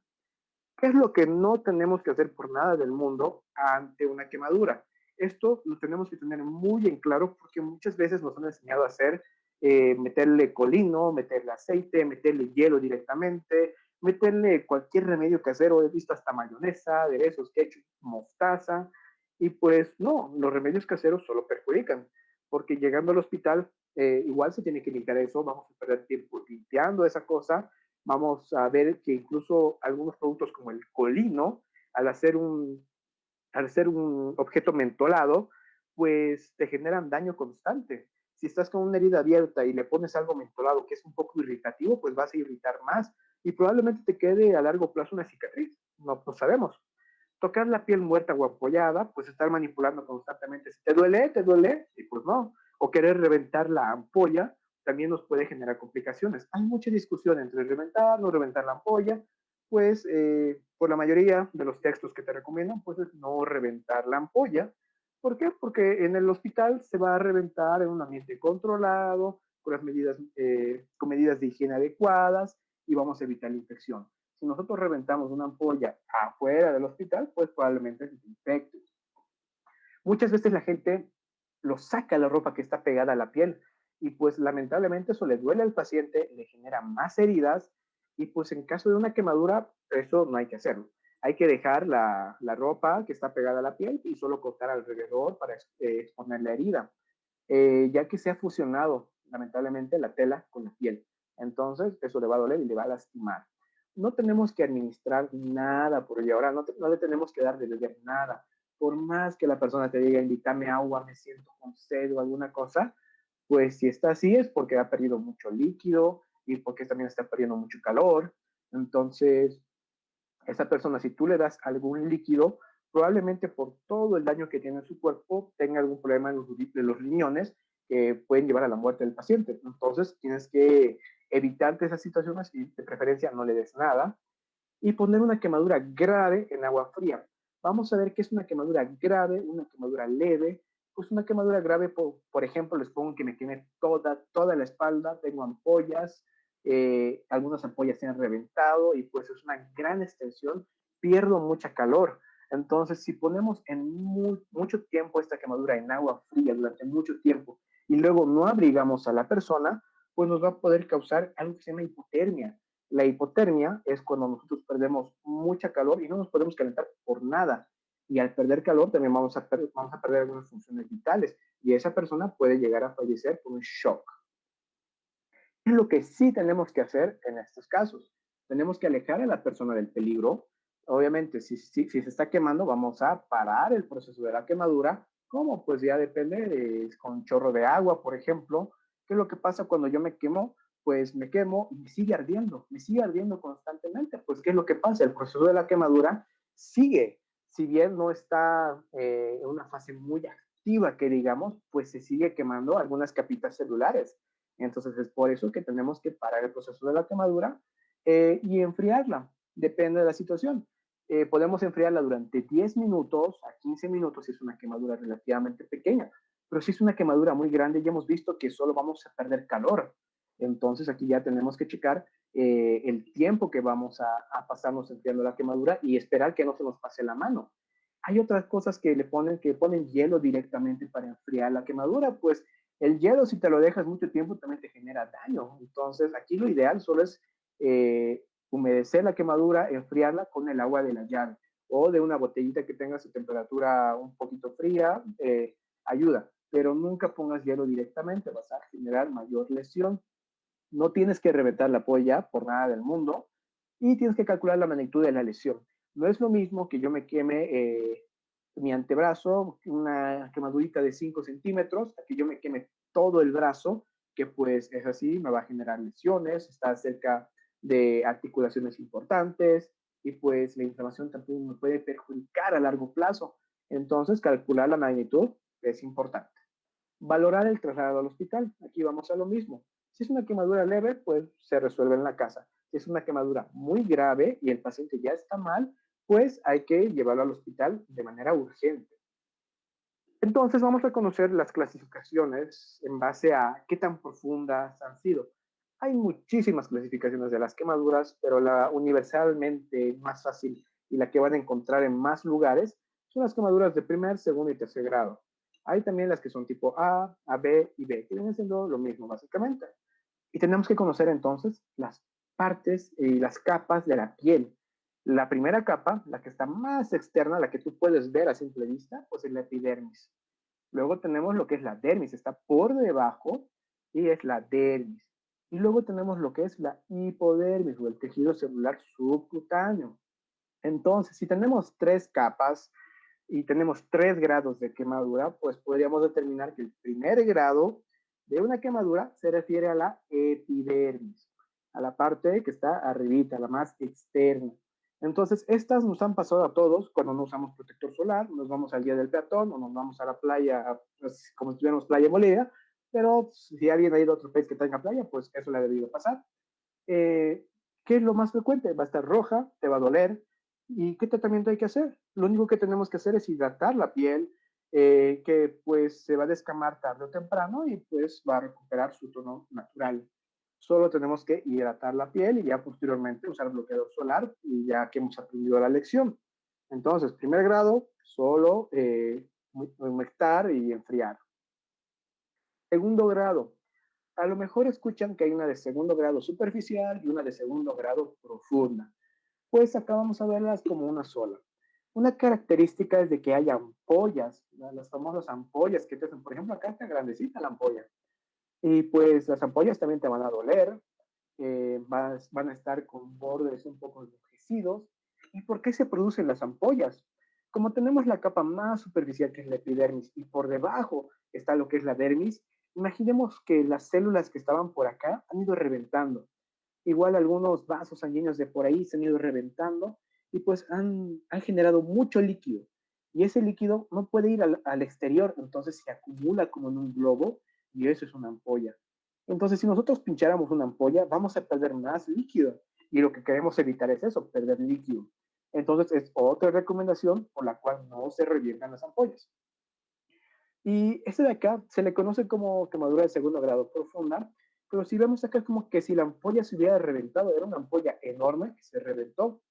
¿Qué es lo que no tenemos que hacer por nada del mundo ante una quemadura? Esto lo tenemos que tener muy en claro porque muchas veces nos han enseñado a hacer, meterle colino, meterle aceite, meterle hielo directamente, meterle cualquier remedio casero. He visto hasta mayonesa, aderezos, ketchup, mostaza. Y pues no, los remedios caseros solo perjudican porque llegando al hospital igual se tiene que limpiar eso, vamos a perder tiempo limpiando esa cosa, vamos a ver que incluso algunos productos como el colino, al hacer al ser un objeto mentolado, pues te generan daño constante. Si estás con una herida abierta y le pones algo mentolado que es un poco irritativo, pues vas a irritar más y probablemente te quede a largo plazo una cicatriz. No, no sabemos. Tocar la piel muerta o apoyada, pues estar manipulando constantemente. Si te duele, y pues no. O querer reventar la ampolla, también nos puede generar complicaciones. Hay mucha discusión entre reventar, no reventar la ampolla, pues por la mayoría de los textos que te recomiendan, pues es no reventar la ampolla. ¿Por qué? Porque en el hospital se va a reventar en un ambiente controlado, con las medidas, con medidas de higiene adecuadas y vamos a evitar la infección. Si nosotros reventamos una ampolla afuera del hospital, pues probablemente se infecte. Muchas veces la gente lo saca la ropa que está pegada a la piel y pues lamentablemente eso le duele al paciente, le genera más heridas y pues en caso de una quemadura eso no hay que hacerlo. Hay que dejar la ropa que está pegada a la piel y solo cortar alrededor para exponer la herida, ya que se ha fusionado lamentablemente la tela con la piel. Entonces eso le va a doler y le va a lastimar. No tenemos que administrar nada por ello, ahora no le tenemos que dar de beber nada por más que la persona te diga, invítame agua, me siento con sed o alguna cosa, pues si está así es porque ha perdido mucho líquido y porque también está perdiendo mucho calor. Entonces, esa persona, si tú le das algún líquido, probablemente por todo el daño que tiene en su cuerpo, tenga algún problema en los riñones que pueden llevar a la muerte del paciente. Entonces, tienes que evitarte esas situaciones y de preferencia no le des nada y poner una quemadura grave en agua fría. Vamos a ver qué es una quemadura grave, una quemadura leve. Pues una quemadura grave, por ejemplo, les pongo que me queme toda la espalda, tengo ampollas, algunas ampollas se han reventado y pues es una gran extensión, pierdo mucha calor. Entonces, si ponemos en mucho tiempo esta quemadura en agua fría durante mucho tiempo y luego no abrigamos a la persona, pues nos va a poder causar algo que se llama hipotermia. La hipotermia es cuando nosotros perdemos mucha calor y no nos podemos calentar por nada. Y al perder calor también vamos a perder algunas funciones vitales y esa persona puede llegar a fallecer por un shock. Es lo que sí tenemos que hacer en estos casos. Tenemos que alejar a la persona del peligro. Obviamente, si se está quemando, vamos a parar el proceso de la quemadura. ¿Cómo? Pues ya depende, con chorro de agua, por ejemplo. ¿Qué es lo que pasa cuando yo me quemo? Pues me quemo y me sigue ardiendo constantemente. Pues, ¿qué es lo que pasa? El proceso de la quemadura sigue. Si bien no está en una fase muy activa, que digamos, pues se sigue quemando algunas capitas celulares. Entonces es por eso que tenemos que parar el proceso de la quemadura y enfriarla. Depende de la situación. Podemos enfriarla durante 10 minutos a 15 minutos si es una quemadura relativamente pequeña. Pero si es una quemadura muy grande, ya hemos visto que solo vamos a perder calor. Entonces aquí ya tenemos que checar el tiempo que vamos a pasarnos enfriando la quemadura y esperar que no se nos pase la mano. Hay otras cosas que ponen hielo directamente para enfriar la quemadura, pues el hielo, si te lo dejas mucho tiempo, también te genera daño. Entonces, aquí lo ideal solo es humedecer la quemadura, enfriarla con el agua de la llave o de una botellita que tenga su temperatura un poquito fría, ayuda. Pero nunca pongas hielo directamente, vas a generar mayor lesión. No tienes que reventar la polla por nada del mundo y tienes que calcular la magnitud de la lesión. No es lo mismo que yo me queme mi antebrazo, una quemadurita de 5 centímetros, a que yo me queme todo el brazo, que pues es así, me va a generar lesiones, está cerca de articulaciones importantes y pues la inflamación también me puede perjudicar a largo plazo. Entonces, calcular la magnitud es importante. Valorar el traslado al hospital. Aquí vamos a lo mismo. Si es una quemadura leve, pues se resuelve en la casa. Si es una quemadura muy grave y el paciente ya está mal, pues hay que llevarlo al hospital de manera urgente. Entonces vamos a conocer las clasificaciones en base a qué tan profundas han sido. Hay muchísimas clasificaciones de las quemaduras, pero la universalmente más fácil y la que van a encontrar en más lugares son las quemaduras de primer, segundo y tercer grado. Hay también las que son tipo A, B y B, que vienen siendo lo mismo básicamente. Y tenemos que conocer entonces las partes y las capas de la piel. La primera capa, la que está más externa, la que tú puedes ver a simple vista, pues es la epidermis. Luego tenemos lo que es la dermis, está por debajo y es la dermis. Y luego tenemos lo que es la hipodermis o el tejido celular subcutáneo. Entonces, si tenemos tres capas y tenemos 3 grados de quemadura, pues podríamos determinar que el primer grado de una quemadura se refiere a la epidermis, a la parte que está arribita, la más externa. Entonces, estas nos han pasado a todos cuando no usamos protector solar, nos vamos al día del peatón o nos vamos a la playa, pues, como si tuviéramos playa en Bolivia, pero si alguien ha ido a otro país que tenga playa, pues eso le ha debido pasar. ¿Qué es lo más frecuente? Va a estar roja, te va a doler. ¿Y qué tratamiento hay que hacer? Lo único que tenemos que hacer es hidratar la piel, que pues se va a descamar tarde o temprano y pues va a recuperar su tono natural. Solo tenemos que hidratar la piel y ya posteriormente usar bloqueador solar y ya que hemos aprendido la lección. Entonces, primer grado, solo humectar y enfriar. Segundo grado, a lo mejor escuchan que hay una de segundo grado superficial y una de segundo grado profunda. Pues acá vamos a verlas como una sola. Una característica es de que hay ampollas, las famosas ampollas que te hacen, por ejemplo, acá está grandecita la ampolla. Y pues las ampollas también te van a doler, van a estar con bordes un poco enrojecidos. ¿Y por qué se producen las ampollas? Como tenemos la capa más superficial que es la epidermis y por debajo está lo que es la dermis, imaginemos que las células que estaban por acá han ido reventando. Igual algunos vasos sanguíneos de por ahí se han ido reventando y pues han generado mucho líquido. Y ese líquido no puede ir al exterior, entonces se acumula como en un globo y eso es una ampolla. Entonces, si nosotros pincháramos una ampolla, vamos a perder más líquido. Y lo que queremos evitar es eso, perder líquido. Entonces, es otra recomendación por la cual no se revientan las ampollas. Y este de acá se le conoce como quemadura de segundo grado profunda, pero si vemos acá es como que si la ampolla se hubiera reventado, era una ampolla enorme que se reventó.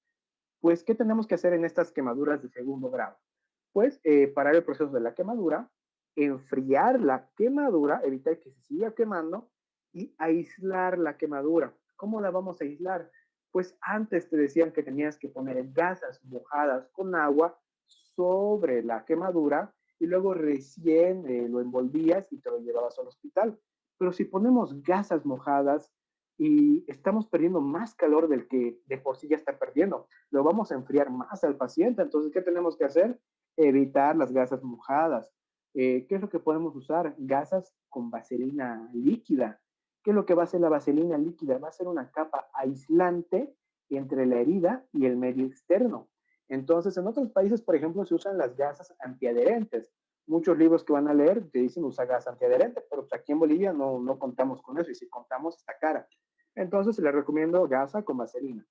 Pues, ¿qué tenemos que hacer en estas quemaduras de segundo grado? Pues, parar el proceso de la quemadura, enfriar la quemadura, evitar que se siga quemando y aislar la quemadura. ¿Cómo la vamos a aislar? pues antes te decían que tenías que poner gasas mojadas con agua sobre la quemadura y luego recién lo envolvías y te lo llevabas al hospital. Pero si ponemos gasas mojadas y estamos perdiendo más calor del que de por sí ya está perdiendo, lo vamos a enfriar más al paciente. Entonces, ¿qué tenemos que hacer? Evitar las gasas mojadas. ¿Qué es lo que podemos usar? Gasas con vaselina líquida. ¿Qué es lo que va a hacer la vaselina líquida? Va a ser una capa aislante entre la herida y el medio externo. Entonces, en otros países, por ejemplo, se usan las gasas antiadherentes. Muchos libros que van a leer te dicen usa gas antiadherente, pero pues aquí en Bolivia no contamos con eso y si contamos está cara. Entonces, les recomiendo gasa con vaselina.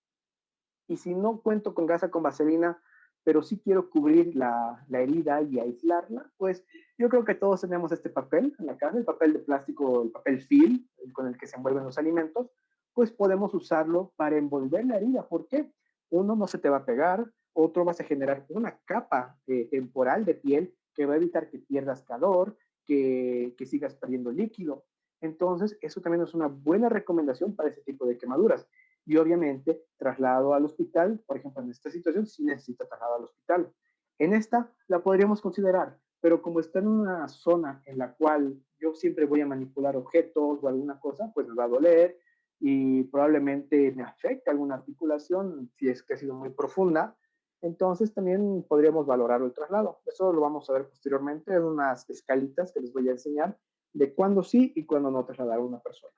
Y si no cuento con gasa con vaselina, pero sí quiero cubrir la herida y aislarla, pues yo creo que todos tenemos este papel en la casa, el papel de plástico, el papel film, con el que se envuelven los alimentos, pues podemos usarlo para envolver la herida. ¿Por qué? Uno, no se te va a pegar, otro, vas a generar una capa temporal de piel que va a evitar que pierdas calor, que sigas perdiendo líquido. Entonces, eso también es una buena recomendación para ese tipo de quemaduras y obviamente traslado al hospital, por ejemplo, en esta situación sí necesita traslado al hospital. En esta la podríamos considerar, pero como está en una zona en la cual yo siempre voy a manipular objetos o alguna cosa, pues me va a doler y probablemente me afecte alguna articulación si es que ha sido muy profunda. Entonces también podríamos valorar el traslado. Eso lo vamos a ver posteriormente en unas escalitas que les voy a enseñar de cuándo sí y cuándo no trasladar a una persona.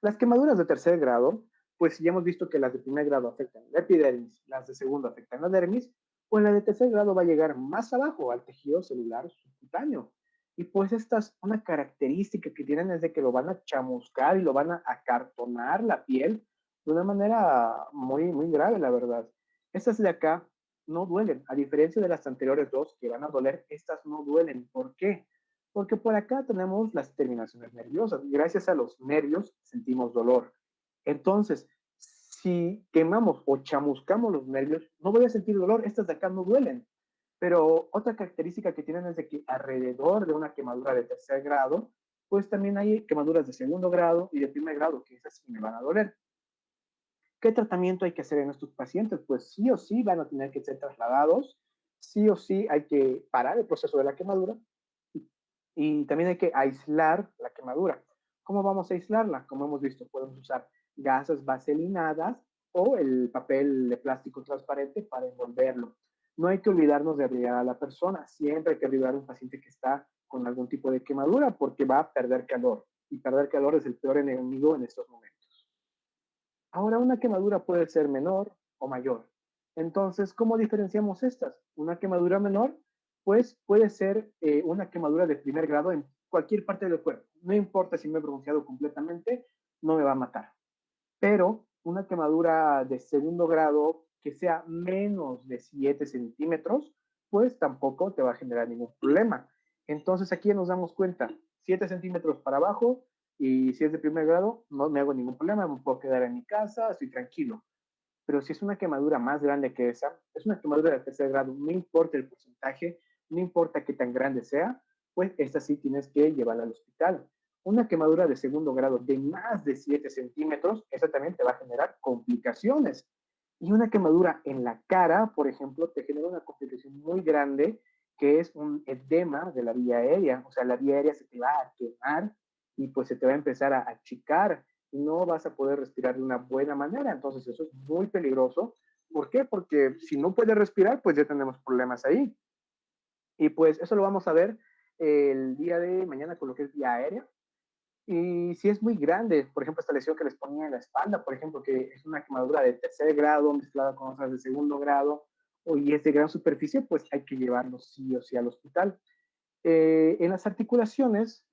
Las quemaduras de tercer grado, pues ya hemos visto que las de primer grado afectan la epidermis, las de segundo afectan la dermis, pues la de tercer grado va a llegar más abajo al tejido celular subcutáneo. Y pues esta es una característica que tienen es de que lo van a chamuscar y lo van a acartonar la piel de una manera muy grave, la verdad. Estas de acá no duelen, a diferencia de las anteriores dos que van a doler, estas no duelen. ¿Por qué? Porque por acá tenemos las terminaciones nerviosas. Gracias a los nervios sentimos dolor. Entonces, si quemamos o chamuscamos los nervios, no voy a sentir dolor. Estas de acá no duelen. Pero otra característica que tienen es de que alrededor de una quemadura de tercer grado, pues también hay quemaduras de segundo grado y de primer grado, que esas sí me van a doler. ¿Qué tratamiento hay que hacer en estos pacientes? Pues sí o sí van a tener que ser trasladados, sí o sí hay que parar el proceso de la quemadura y también hay que aislar la quemadura. ¿Cómo vamos a aislarla? Como hemos visto, podemos usar gasas vaselinadas o el papel de plástico transparente para envolverlo. No hay que olvidarnos de abrigar a la persona. Siempre hay que abrigar a un paciente que está con algún tipo de quemadura porque va a perder calor. Y perder calor es el peor enemigo en estos momentos. Ahora, una quemadura puede ser menor o mayor. Entonces, ¿cómo diferenciamos estas? Una quemadura menor, pues puede ser una quemadura de primer grado en cualquier parte del cuerpo. No importa si me he bronceado completamente, no me va a matar. Pero una quemadura de segundo grado que sea menos de 7 centímetros, pues tampoco te va a generar ningún problema. Entonces aquí nos damos cuenta, 7 centímetros para abajo y si es de primer grado, no me hago ningún problema, me puedo quedar en mi casa, estoy tranquilo. Pero si es una quemadura más grande que esa, es una quemadura de tercer grado, no importa el porcentaje, no importa qué tan grande sea, pues esta sí tienes que llevarla al hospital. Una quemadura de segundo grado de más de 7 centímetros, esa también te va a generar complicaciones. Y una quemadura en la cara, por ejemplo, te genera una complicación muy grande que es un edema de la vía aérea. O sea, la vía aérea se te va a quemar y pues se te va a empezar a achicar y no vas a poder respirar de una buena manera. Entonces eso es muy peligroso. ¿Por qué? Porque si no puedes respirar, pues ya tenemos problemas ahí. Y pues eso lo vamos a ver el día de mañana con lo que es vía aérea. Y si es muy grande, por ejemplo, esta lesión que les ponía en la espalda, por ejemplo, que es una quemadura de tercer grado mezclada con otras de segundo grado, y es de gran superficie, pues hay que llevarlo sí o sí al hospital. En las articulaciones,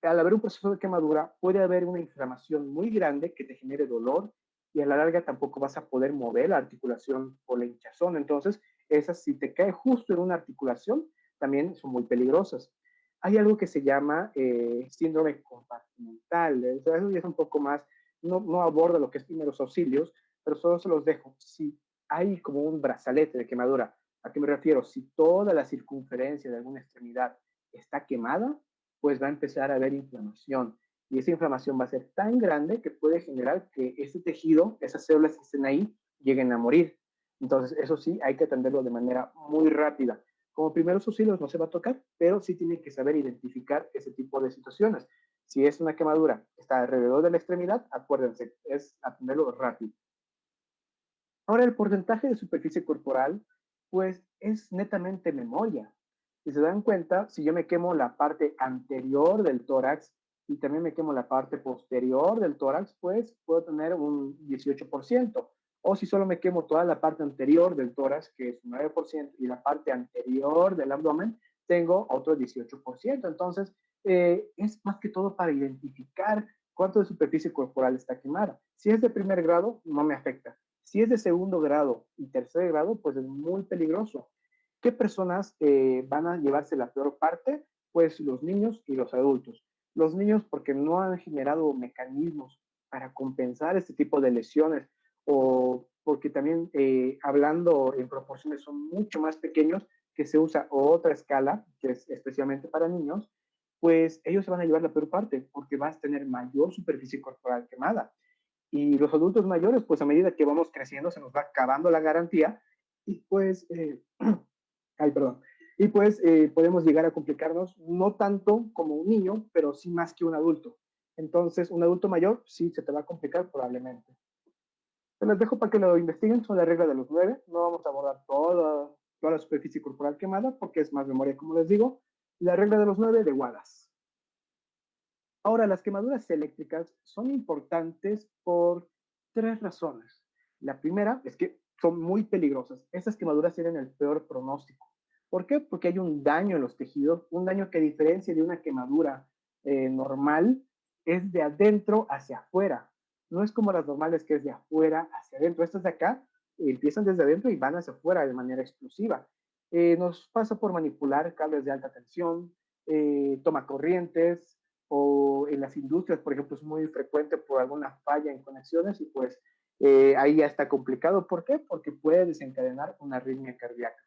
al haber un proceso de quemadura, puede haber una inflamación muy grande que te genere dolor y a la larga tampoco vas a poder mover la articulación por la hinchazón. Entonces, esas si te cae justo en una articulación, también son muy peligrosas. Hay algo que se llama síndrome compartimental. Eso ya es un poco más, no aborda lo que es primeros auxilios, pero solo se los dejo. Si hay como un brazalete de quemadura, ¿a qué me refiero? Si toda la circunferencia de alguna extremidad está quemada, pues va a empezar a haber inflamación. y esa inflamación va a ser tan grande que puede generar que ese tejido, esas células que estén ahí, lleguen a morir. Entonces, eso sí, hay que atenderlo de manera muy rápida. Como primeros auxilios no se va a tocar, pero sí tiene que saber identificar ese tipo de situaciones. Si es una quemadura que está alrededor de la extremidad, acuérdense, es atenderlo rápido. Ahora, el porcentaje de superficie corporal, pues es netamente memoria. Si se dan cuenta, si yo me quemo la parte anterior del tórax y también me quemo la parte posterior del tórax, pues puedo tener un 18%. O si solo me quemo toda la parte anterior del tórax, que es un 9%, y la parte anterior del abdomen, tengo otro 18%. Entonces, es más que todo para identificar cuánto de superficie corporal está quemada. Si es de primer grado, no me afecta. Si es de segundo grado y tercer grado, pues es muy peligroso. ¿Qué personas van a llevarse la peor parte? Pues los niños y los adultos. Los niños porque no han generado mecanismos para compensar este tipo de lesiones o porque también hablando en proporciones son mucho más pequeños que se usa otra escala que es especialmente para niños, pues ellos se van a llevar la peor parte porque vas a tener mayor superficie corporal quemada. Y los adultos mayores, pues a medida que vamos creciendo, se nos va acabando la garantía y pues, ay, perdón, y pues podemos llegar a complicarnos, no tanto como un niño, pero sí más que un adulto. Entonces, un adulto mayor sí se te va a complicar probablemente. Se las dejo para que lo investiguen, son la regla de los 9. No vamos a abordar toda la superficie corporal quemada porque es más memoria, como les digo. La regla de los 9 de Wallace. Ahora, las quemaduras eléctricas son importantes por tres razones. La primera es que son muy peligrosas. Estas quemaduras tienen el peor pronóstico. ¿Por qué? Porque hay un daño en los tejidos, un daño que a diferencia de una quemadura normal, es de adentro hacia afuera. No es como las normales que es de afuera hacia adentro. Estas de acá empiezan desde adentro y van hacia afuera de manera explosiva. Nos pasa por manipular cables de alta tensión, toma corrientes, o en las industrias, por ejemplo, es muy frecuente por alguna falla en conexiones y pues ahí ya está complicado. ¿Por qué? Porque puede desencadenar una arritmia cardíaca.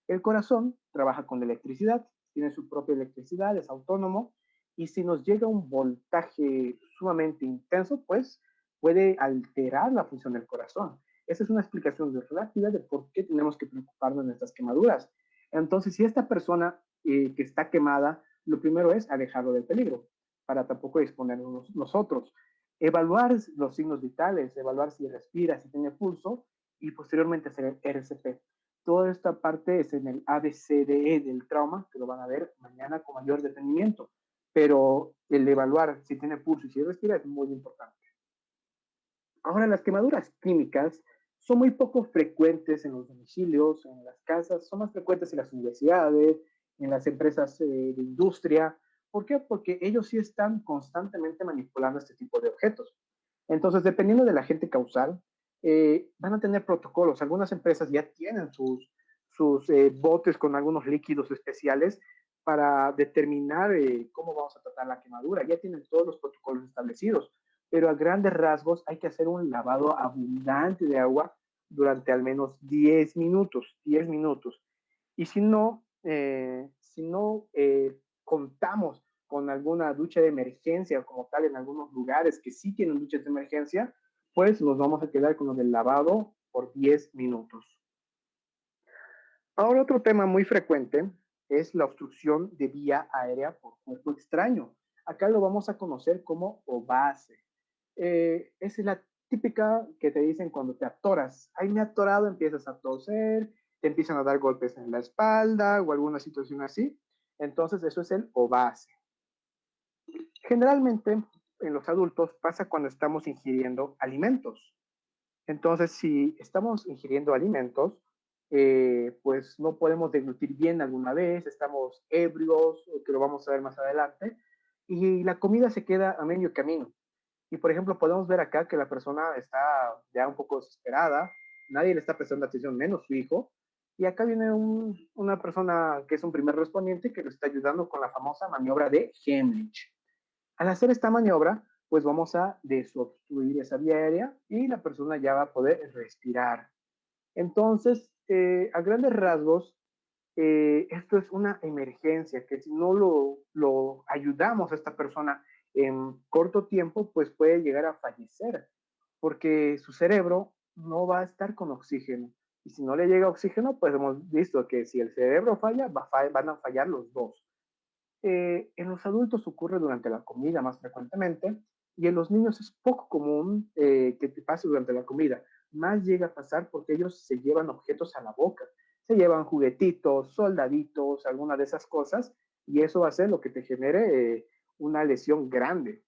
El corazón trabaja con electricidad, tiene su propia electricidad, es autónomo y si nos llega un voltaje sumamente intenso, pues puede alterar la función del corazón. Esa es una explicación rápida de por qué tenemos que preocuparnos de estas quemaduras. Entonces, si esta persona que está quemada, lo primero es alejarlo del peligro para tampoco exponernos nosotros. Evaluar los signos vitales, evaluar si respira, si tiene pulso y posteriormente hacer el RCP. Toda esta parte es en el ABCDE del trauma, que lo van a ver mañana con mayor detenimiento, pero el evaluar si tiene pulso y si respira es muy importante. Ahora, las quemaduras químicas son muy poco frecuentes en los domicilios, en las casas, son más frecuentes en las universidades, en las empresas de industria. ¿Por qué? Porque ellos sí están constantemente manipulando este tipo de objetos. Entonces, dependiendo del agente causal, van a tener protocolos. Algunas empresas ya tienen sus botes con algunos líquidos especiales para determinar cómo vamos a tratar la quemadura. Ya tienen todos los protocolos establecidos, pero a grandes rasgos hay que hacer un lavado abundante de agua durante al menos 10 minutos, 10 minutos. Y si no contamos con alguna ducha de emergencia como tal en algunos lugares que sí tienen duchas de emergencia, pues nos vamos a quedar con lo del lavado por 10 minutos. Ahora otro tema muy frecuente es la obstrucción de vía aérea por cuerpo extraño. Acá lo vamos a conocer como OVACE. Esa es la típica que te dicen cuando te atoras. Ahí me he atorado, empiezas a toser, te empiezan a dar golpes en la espalda o alguna situación así. Entonces eso es el OVACE. Generalmente en los adultos pasa cuando estamos ingiriendo alimentos. Entonces, si estamos ingiriendo alimentos, pues no podemos deglutir bien alguna vez, estamos ebrios, que lo vamos a ver más adelante, y la comida se queda a medio camino. Y por ejemplo, podemos ver acá que la persona está ya un poco desesperada, nadie le está prestando atención, menos su hijo, y acá viene una persona que es un primer respondiente que lo está ayudando con la famosa maniobra de Heimlich. Al hacer esta maniobra, pues vamos a desobstruir esa vía aérea y la persona ya va a poder respirar. Entonces, a grandes rasgos, esto es una emergencia que si no lo ayudamos a esta persona en corto tiempo, pues puede llegar a fallecer, porque su cerebro no va a estar con oxígeno. Y si no le llega oxígeno, pues hemos visto que si el cerebro falla, van a fallar los dos. En los adultos ocurre durante la comida más frecuentemente y en los niños es poco común que te pase durante la comida. Más llega a pasar porque ellos se llevan objetos a la boca. Se llevan juguetitos, soldaditos, alguna de esas cosas y eso va a ser lo que te genere una lesión grande.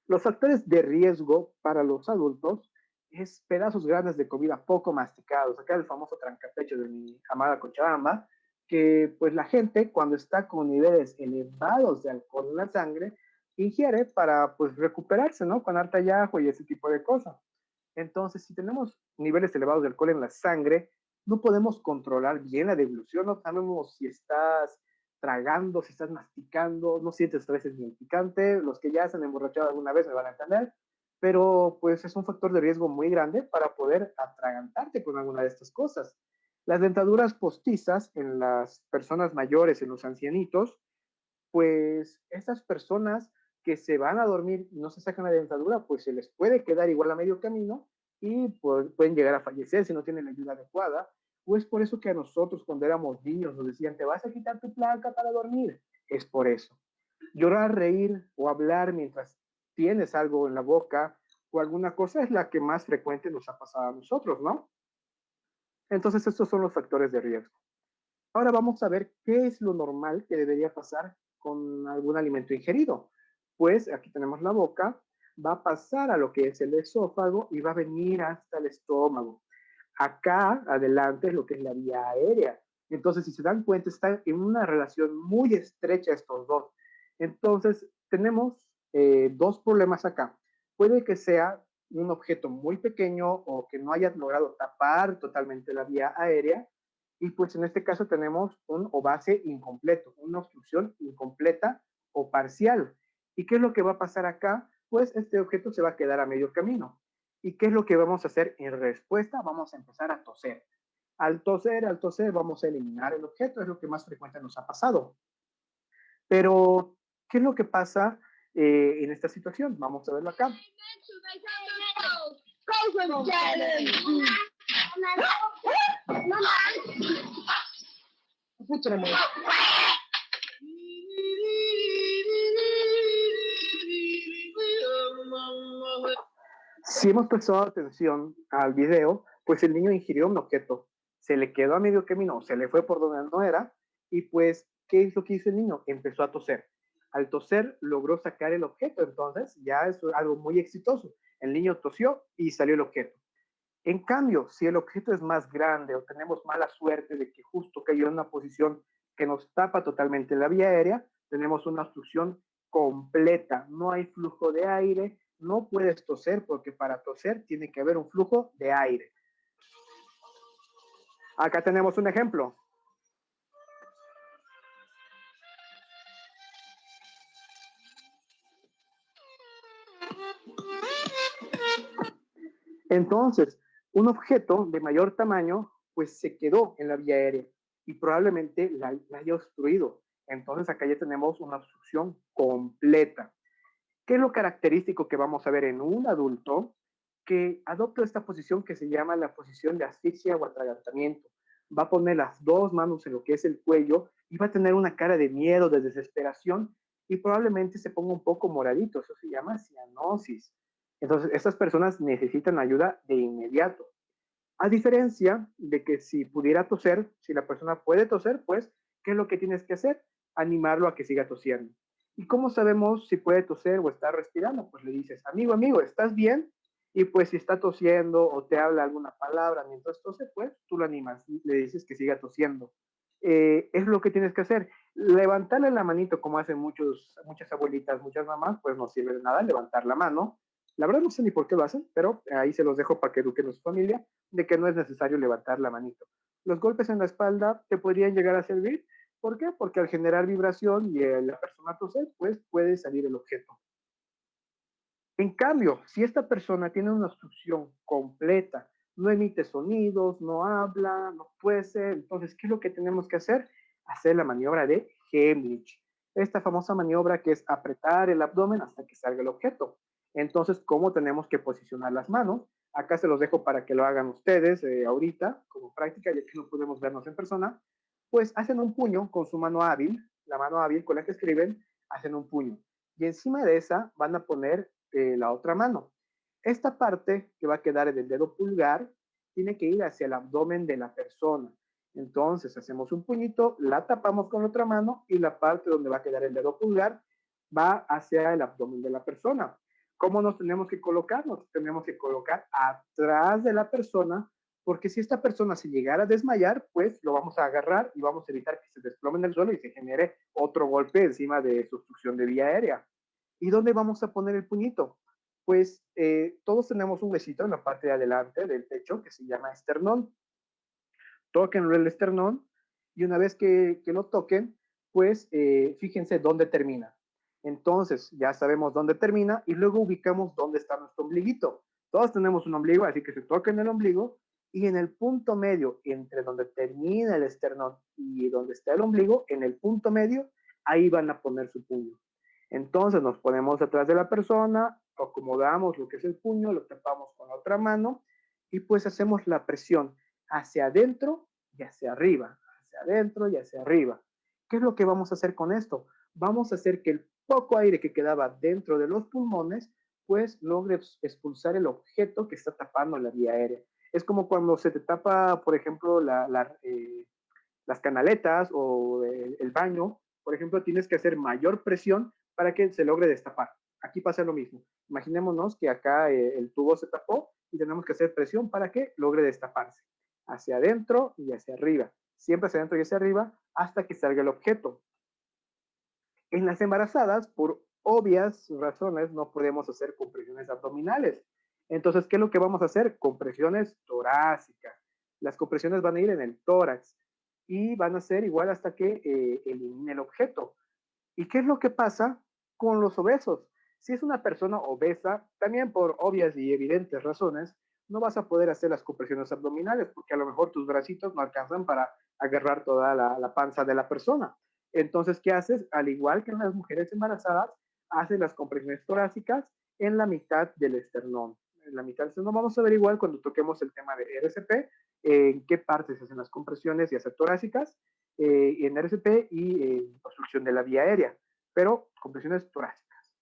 Los factores de riesgo para los adultos es pedazos grandes de comida poco masticados. Acá el famoso trancapecho de mi amada Cochabamba, que pues la gente cuando está con niveles elevados de alcohol en la sangre, ingiere para pues recuperarse, ¿no? Con harta yajo y ese tipo de cosas. Entonces, si tenemos niveles elevados de alcohol en la sangre, no podemos controlar bien la deglución, no sabemos si estás tragando, si estás masticando, no sientes a veces ni el picante, los que ya se han emborrachado alguna vez me van a entender, pero pues es un factor de riesgo muy grande para poder atragantarte con alguna de estas cosas. Las dentaduras postizas en las personas mayores, en los ancianitos, pues estas personas que se van a dormir y no se sacan la dentadura, pues se les puede quedar igual a medio camino y pues, pueden llegar a fallecer si no tienen la ayuda adecuada. O es por eso que a nosotros cuando éramos niños nos decían, te vas a quitar tu placa para dormir. Es por eso. Llorar, reír o hablar mientras tienes algo en la boca o alguna cosa es la que más frecuente nos ha pasado a nosotros, ¿no? Entonces estos son los factores de riesgo. Ahora vamos a ver qué es lo normal que debería pasar con algún alimento ingerido. Pues aquí tenemos la boca, va a pasar a lo que es el esófago y va a venir hasta el estómago. Acá adelante es lo que es la vía aérea. Entonces, si se dan cuenta, están en una relación muy estrecha estos dos. Entonces, tenemos dos problemas acá. Puede que sea un objeto muy pequeño o que no haya logrado tapar totalmente la vía aérea, y pues en este caso tenemos un ovase incompleto, una obstrucción incompleta o parcial. ¿Y qué es lo que va a pasar acá? Pues este objeto se va a quedar a medio camino. ¿Y qué es lo que vamos a hacer en respuesta? Vamos a empezar a toser. Al toser, vamos a eliminar el objeto, es lo que más frecuente nos ha pasado. Pero, ¿qué es lo que pasa en esta situación? Vamos a verlo acá. Si hemos prestado atención al video, pues el niño ingirió un objeto, se le quedó a medio camino, se le fue por donde no era, y pues, ¿qué es lo que hizo el niño? Empezó a toser. Al toser logró sacar el objeto, entonces ya es algo muy exitoso. El niño tosió y salió el objeto. En cambio, si el objeto es más grande o tenemos mala suerte de que justo cayó en una posición que nos tapa totalmente la vía aérea, tenemos una obstrucción completa. No hay flujo de aire, no puedes toser porque para toser tiene que haber un flujo de aire. Acá tenemos un ejemplo. Entonces, un objeto de mayor tamaño, pues se quedó en la vía aérea y probablemente la haya obstruido. Entonces, acá ya tenemos una obstrucción completa. ¿Qué es lo característico que vamos a ver en un adulto que adopta esta posición que se llama la posición de asfixia o atragantamiento? Va a poner las dos manos en lo que es el cuello y va a tener una cara de miedo, de desesperación y probablemente se ponga un poco moradito. Eso se llama cianosis. Entonces, estas personas necesitan ayuda de inmediato. A diferencia de que si pudiera toser, si la persona puede toser, pues, ¿qué es lo que tienes que hacer? Animarlo a que siga tosiendo. ¿Y cómo sabemos si puede toser o está respirando? Pues le dices, amigo, ¿estás bien? Y pues si está tosiendo o te habla alguna palabra mientras tose, pues tú lo animas y le dices que siga tosiendo. Es lo que tienes que hacer. Levantarle la manito, como hacen muchas abuelitas, muchas mamás, pues no sirve de nada levantar la mano. La verdad no sé ni por qué lo hacen, pero ahí se los dejo para que eduquen a su familia de que no es necesario levantar la manito. Los golpes en la espalda te podrían llegar a servir. ¿Por qué? Porque al generar vibración y la persona toser, pues puede salir el objeto. En cambio, si esta persona tiene una obstrucción completa, no emite sonidos, no habla, no puede ser, entonces, ¿qué es lo que tenemos que hacer? Hacer la maniobra de Heimlich. esta famosa maniobra que es apretar el abdomen hasta que salga el objeto. Entonces, ¿cómo tenemos que posicionar las manos? Acá se los dejo para que lo hagan ustedes ahorita, como práctica, ya que no podemos vernos en persona. Pues hacen un puño con su mano hábil, la mano hábil con la que escriben, hacen un puño. Y encima de esa van a poner la otra mano. Esta parte que va a quedar en el dedo pulgar tiene que ir hacia el abdomen de la persona. Entonces hacemos un puñito, la tapamos con la otra mano y la parte donde va a quedar el dedo pulgar va hacia el abdomen de la persona. ¿Cómo nos tenemos que colocar? Nos tenemos que colocar atrás de la persona, porque si esta persona se llegara a desmayar, pues lo vamos a agarrar y vamos a evitar que se desplome en el suelo y se genere otro golpe encima de su obstrucción de vía aérea. ¿Y dónde vamos a poner el puñito? Pues todos tenemos un huesito en la parte de adelante del pecho que se llama esternón. Toquen el esternón y una vez que lo toquen, pues fíjense dónde termina. Entonces ya sabemos dónde termina y luego ubicamos dónde está nuestro ombliguito. Todos tenemos un ombligo, así que se toquen el ombligo y en el punto medio, entre donde termina el esternón y donde está el ombligo, en el punto medio, ahí van a poner su puño. Entonces nos ponemos atrás de la persona, acomodamos lo que es el puño, lo tapamos con la otra mano y pues hacemos la presión hacia adentro y hacia arriba, hacia adentro y hacia arriba. ¿Qué es lo que vamos a hacer con esto? Vamos a hacer que el poco aire que quedaba dentro de los pulmones, pues logre expulsar el objeto que está tapando la vía aérea. Es como cuando se te tapa, por ejemplo, las canaletas o el baño, por ejemplo, tienes que hacer mayor presión para que se logre destapar. Aquí pasa lo mismo. Imaginémonos que acá el tubo se tapó y tenemos que hacer presión para que logre destaparse. Hacia adentro y hacia arriba. Siempre hacia adentro y hacia arriba hasta que salga el objeto. En las embarazadas, por obvias razones, no podemos hacer compresiones abdominales. Entonces, ¿qué es lo que vamos a hacer? Compresiones torácicas. Las compresiones van a ir en el tórax y van a ser igual hasta que elimine el objeto. ¿Y qué es lo que pasa con los obesos? Si es una persona obesa, también por obvias y evidentes razones, no vas a poder hacer las compresiones abdominales porque a lo mejor tus bracitos no alcanzan para agarrar toda la panza de la persona. Entonces, ¿qué haces? Al igual que en las mujeres embarazadas, haces las compresiones torácicas en la mitad del esternón. En la mitad del esternón vamos a ver igual cuando toquemos el tema de RCP, en qué partes se hacen las compresiones, ya sea torácicas, en RCP y en obstrucción de la vía aérea, pero compresiones torácicas.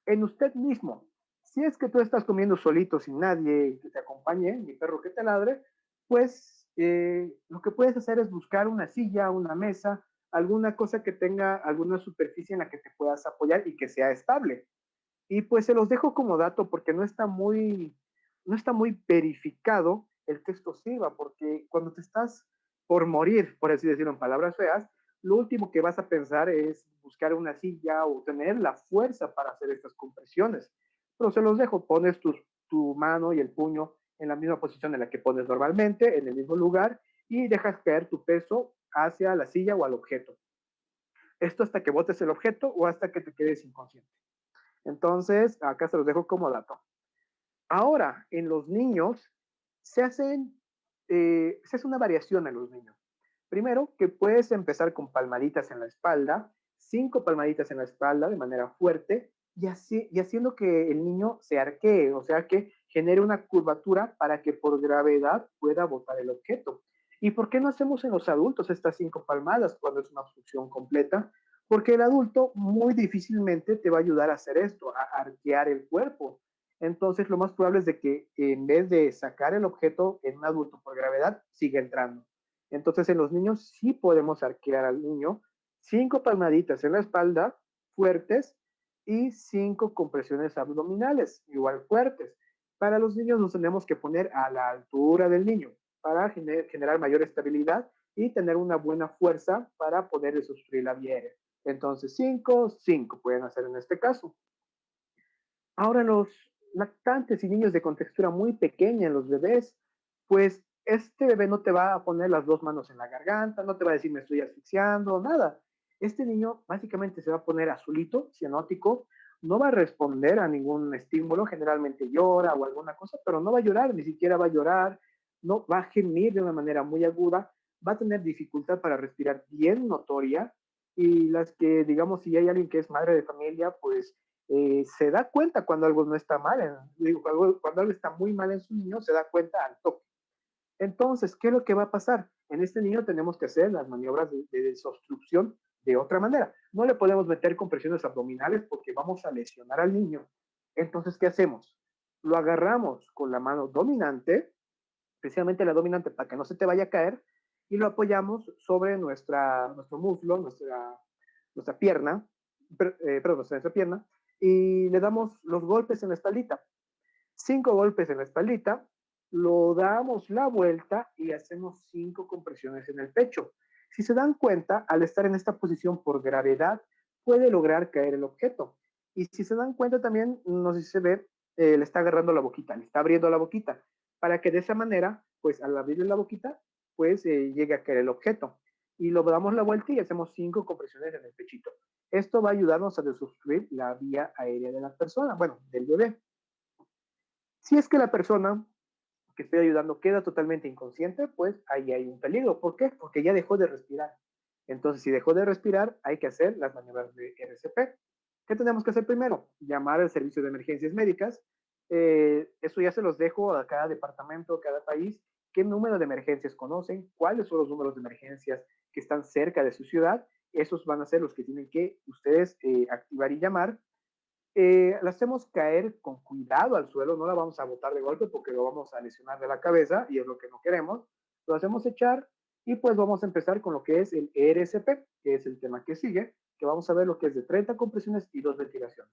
En usted mismo, si es que tú estás comiendo solito sin nadie que te acompañe, ni perro que te ladre, pues lo que puedes hacer es buscar una silla, una mesa, alguna cosa que tenga alguna superficie en la que te puedas apoyar y que sea estable. Y pues se los dejo como dato porque no está muy verificado el texto SIVA, porque cuando te estás por morir, por así decirlo en palabras feas, lo último que vas a pensar es buscar una silla o tener la fuerza para hacer estas compresiones. Pero se los dejo, pones tu mano y el puño en la misma posición en la que pones normalmente, en el mismo lugar, y dejas caer tu peso hacia la silla o al objeto. Esto hasta que botes el objeto o hasta que te quedes inconsciente. Entonces, acá se los dejo como dato. Ahora, en los niños se hace una variación en los niños. Primero, que puedes empezar con palmaditas en la espalda, 5 palmaditas en la espalda de manera fuerte y haciendo que el niño se arquee, o sea, que genere una curvatura para que por gravedad pueda botar el objeto. ¿Y por qué no hacemos en los adultos estas 5 palmadas cuando es una obstrucción completa? Porque el adulto muy difícilmente te va a ayudar a hacer esto, a arquear el cuerpo. Entonces, lo más probable es de que en vez de sacar el objeto en un adulto por gravedad, siga entrando. Entonces, en los niños sí podemos arquear al niño 5 palmaditas en la espalda fuertes y 5 compresiones abdominales igual fuertes. Para los niños nos tenemos que poner a la altura del niño para generar mayor estabilidad y tener una buena fuerza para poder sufrir la vía aérea. Entonces, 5 pueden hacer en este caso. Ahora los lactantes y niños de contextura muy pequeña, en los bebés, pues este bebé no te va a poner las 2 manos en la garganta, no te va a decir me estoy asfixiando, nada. Este niño básicamente se va a poner azulito, cianótico, no va a responder a ningún estímulo, generalmente llora o alguna cosa, pero no va a llorar, ni siquiera va a llorar, no va a gemir de una manera muy aguda, va a tener dificultad para respirar bien notoria y las que, digamos, si hay alguien que es madre de familia, pues se da cuenta cuando algo no está mal, cuando algo está muy mal en su niño, se da cuenta al toque. Entonces, ¿qué es lo que va a pasar? En este niño tenemos que hacer las maniobras de desobstrucción de otra manera. No le podemos meter compresiones abdominales porque vamos a lesionar al niño. Entonces, ¿qué hacemos? Lo agarramos con la mano dominante, precisamente la dominante para que no se te vaya a caer, y lo apoyamos sobre nuestro muslo, nuestra pierna, perdón, nuestra pierna, y le damos los golpes en la espaldita. 5 golpes en la espaldita, lo damos la vuelta y hacemos 5 compresiones en el pecho. Si se dan cuenta, al estar en esta posición por gravedad, puede lograr caer el objeto. Y si se dan cuenta también, no sé si se ve, le está agarrando la boquita, le está abriendo la boquita, para que de esa manera, pues al abrirle la boquita, pues llegue a caer el objeto. Y lo damos la vuelta y hacemos 5 compresiones en el pechito. Esto va a ayudarnos a desobstruir la vía aérea de la persona, bueno, del bebé. Si es que la persona que estoy ayudando queda totalmente inconsciente, pues ahí hay un peligro. ¿Por qué? Porque ya dejó de respirar. Entonces, si dejó de respirar, hay que hacer las maniobras de RCP. ¿Qué tenemos que hacer primero? Llamar al servicio de emergencias médicas. Eso ya se los dejo a cada departamento, a cada país, qué número de emergencias conocen, cuáles son los números de emergencias que están cerca de su ciudad. Esos van a ser los que tienen que ustedes activar y llamar. La hacemos caer con cuidado al suelo, no la vamos a botar de golpe porque lo vamos a lesionar de la cabeza y es lo que no queremos. Lo hacemos echar y pues vamos a empezar con lo que es el ERCP, que es el tema que sigue, que vamos a ver lo que es de 30 compresiones y 2 ventilaciones.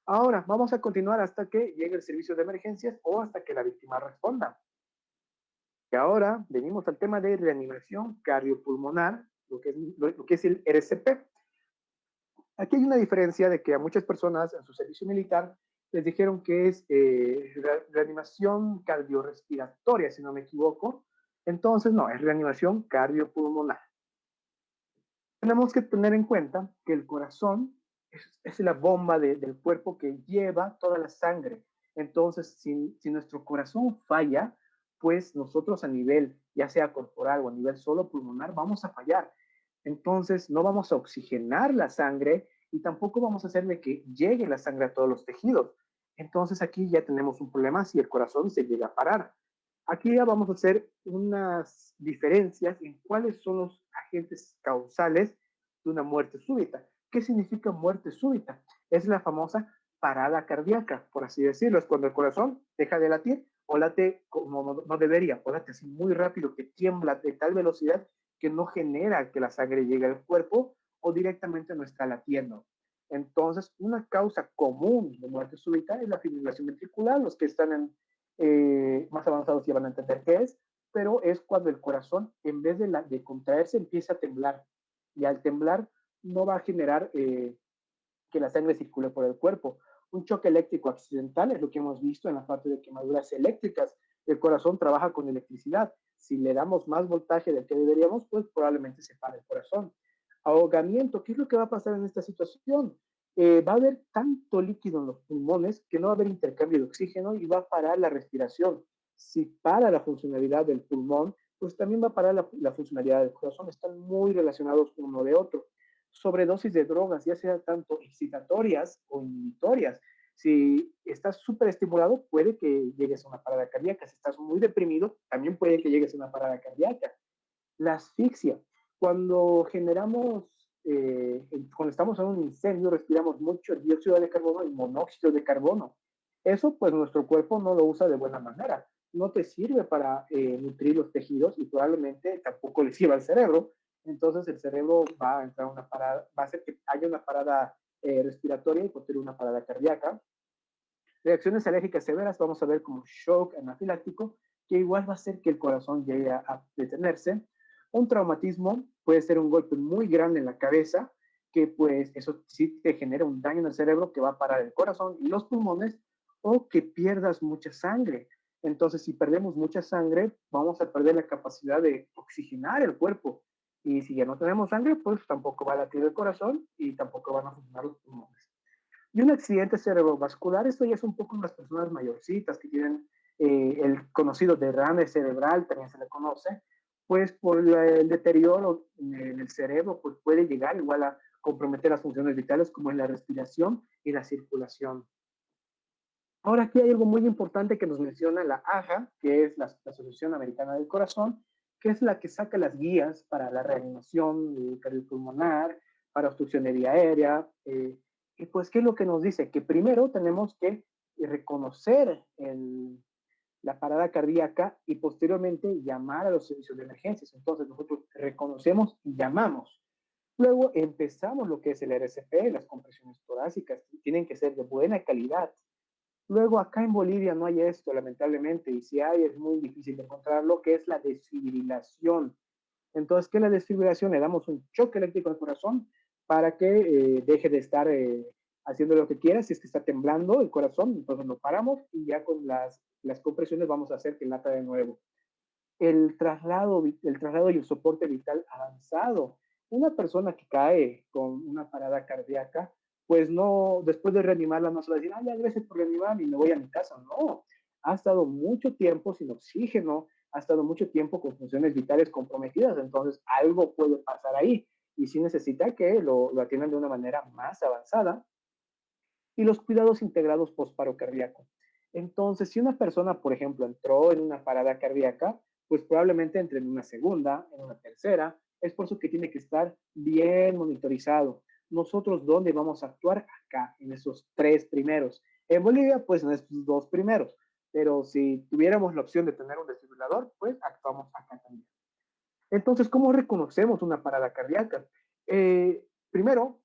Ahora, vamos a continuar hasta que llegue el servicio de emergencias o hasta que la víctima responda. Y ahora venimos al tema de reanimación cardiopulmonar, lo que es el RCP. Aquí hay una diferencia de que a muchas personas en su servicio militar les dijeron que es reanimación cardiorrespiratoria, si no me equivoco. Entonces, no, es reanimación cardiopulmonar. Tenemos que tener en cuenta que el corazón es la bomba del cuerpo que lleva toda la sangre. Entonces, si nuestro corazón falla, pues nosotros a nivel, ya sea corporal o a nivel solo pulmonar, vamos a fallar. Entonces, no vamos a oxigenar la sangre y tampoco vamos a hacer de que llegue la sangre a todos los tejidos. Entonces, aquí ya tenemos un problema si el corazón se llega a parar. Aquí ya vamos a hacer unas diferencias en cuáles son los agentes causales de una muerte súbita. ¿Qué significa muerte súbita? Es la famosa parada cardíaca, por así decirlo. Es cuando el corazón deja de latir o late como no debería, o late así muy rápido que tiembla de tal velocidad que no genera que la sangre llegue al cuerpo o directamente no está latiendo. Entonces, una causa común de muerte súbita es la fibrilación ventricular. Los que están más avanzados ya van a entender qué es, pero es cuando el corazón, en vez de contraerse, empieza a temblar. Y al temblar no va a generar que la sangre circule por el cuerpo. Un choque eléctrico accidental es lo que hemos visto en la parte de quemaduras eléctricas. El corazón trabaja con electricidad. Si le damos más voltaje del que deberíamos, pues probablemente se pare el corazón. Ahogamiento, ¿qué es lo que va a pasar en esta situación? Va a haber tanto líquido en los pulmones que no va a haber intercambio de oxígeno y va a parar la respiración. Si para la funcionalidad del pulmón, pues también va a parar la funcionalidad del corazón. Están muy relacionados uno de otro. Sobredosis de drogas, ya sea tanto excitatorias o inhibitorias. Si estás súper estimulado, puede que llegues a una parada cardíaca. Si estás muy deprimido, también puede que llegues a una parada cardíaca. La asfixia. Cuando cuando estamos en un incendio, respiramos mucho dióxido de carbono y monóxido de carbono. Eso, pues, nuestro cuerpo no lo usa de buena manera. No te sirve para nutrir los tejidos y probablemente tampoco le sirva al cerebro. Entonces, el cerebro va a entrar a una parada, va a hacer que haya una parada respiratoria y posterior una parada cardíaca. Reacciones alérgicas severas, vamos a ver como shock anafiláctico, que igual va a hacer que el corazón llegue a detenerse. Un traumatismo puede ser un golpe muy grande en la cabeza, que pues eso sí te genera un daño en el cerebro que va a parar el corazón y los pulmones, o que pierdas mucha sangre. Entonces, si perdemos mucha sangre, vamos a perder la capacidad de oxigenar el cuerpo. Y si ya no tenemos sangre, pues tampoco va a latir el corazón y tampoco van a funcionar los pulmones. Y un accidente cerebrovascular, esto ya es un poco en las personas mayorcitas que tienen el conocido derrame cerebral, también se le conoce, pues por el deterioro en el cerebro, pues puede llegar igual a comprometer las funciones vitales como es la respiración y la circulación. Ahora aquí hay algo muy importante que nos menciona la AHA, que es la Asociación Americana del Corazón, que es la que saca las guías para la reanimación cardiopulmonar, para obstrucción de vía aérea. Y pues, ¿qué es lo que nos dice? Que primero tenemos que reconocer la parada cardíaca y posteriormente llamar a los servicios de emergencias. Entonces nosotros reconocemos y llamamos. Luego empezamos lo que es el RCP, las compresiones torácicas, tienen que ser de buena calidad. Luego acá en Bolivia no hay esto, lamentablemente, y si hay es muy difícil de encontrarlo, que es la desfibrilación. Entonces, ¿qué es la desfibrilación? Le damos un choque eléctrico al corazón para que deje de estar haciendo lo que quiera. Si es que está temblando el corazón, entonces lo paramos y ya con las compresiones vamos a hacer que lata de nuevo. El traslado y el soporte vital avanzado. Una persona que cae con una parada cardíaca, pues no, después de reanimarla, no se va a decir, ah, ya, gracias por reanimarme y me voy a mi casa. No, ha estado mucho tiempo sin oxígeno, ha estado mucho tiempo con funciones vitales comprometidas, entonces algo puede pasar ahí y sí necesita que lo atiendan de una manera más avanzada. Y los cuidados integrados posparo cardíaco. Entonces, si una persona, por ejemplo, entró en una parada cardíaca, pues probablemente entre en una segunda, en una tercera. Es por eso que tiene que estar bien monitorizado. Nosotros, ¿dónde vamos a actuar? Acá, en esos 3 primeros. En Bolivia, pues en estos 2 primeros. Pero si tuviéramos la opción de tener un desfibrilador, pues actuamos acá también. Entonces, ¿cómo reconocemos una parada cardíaca? Primero,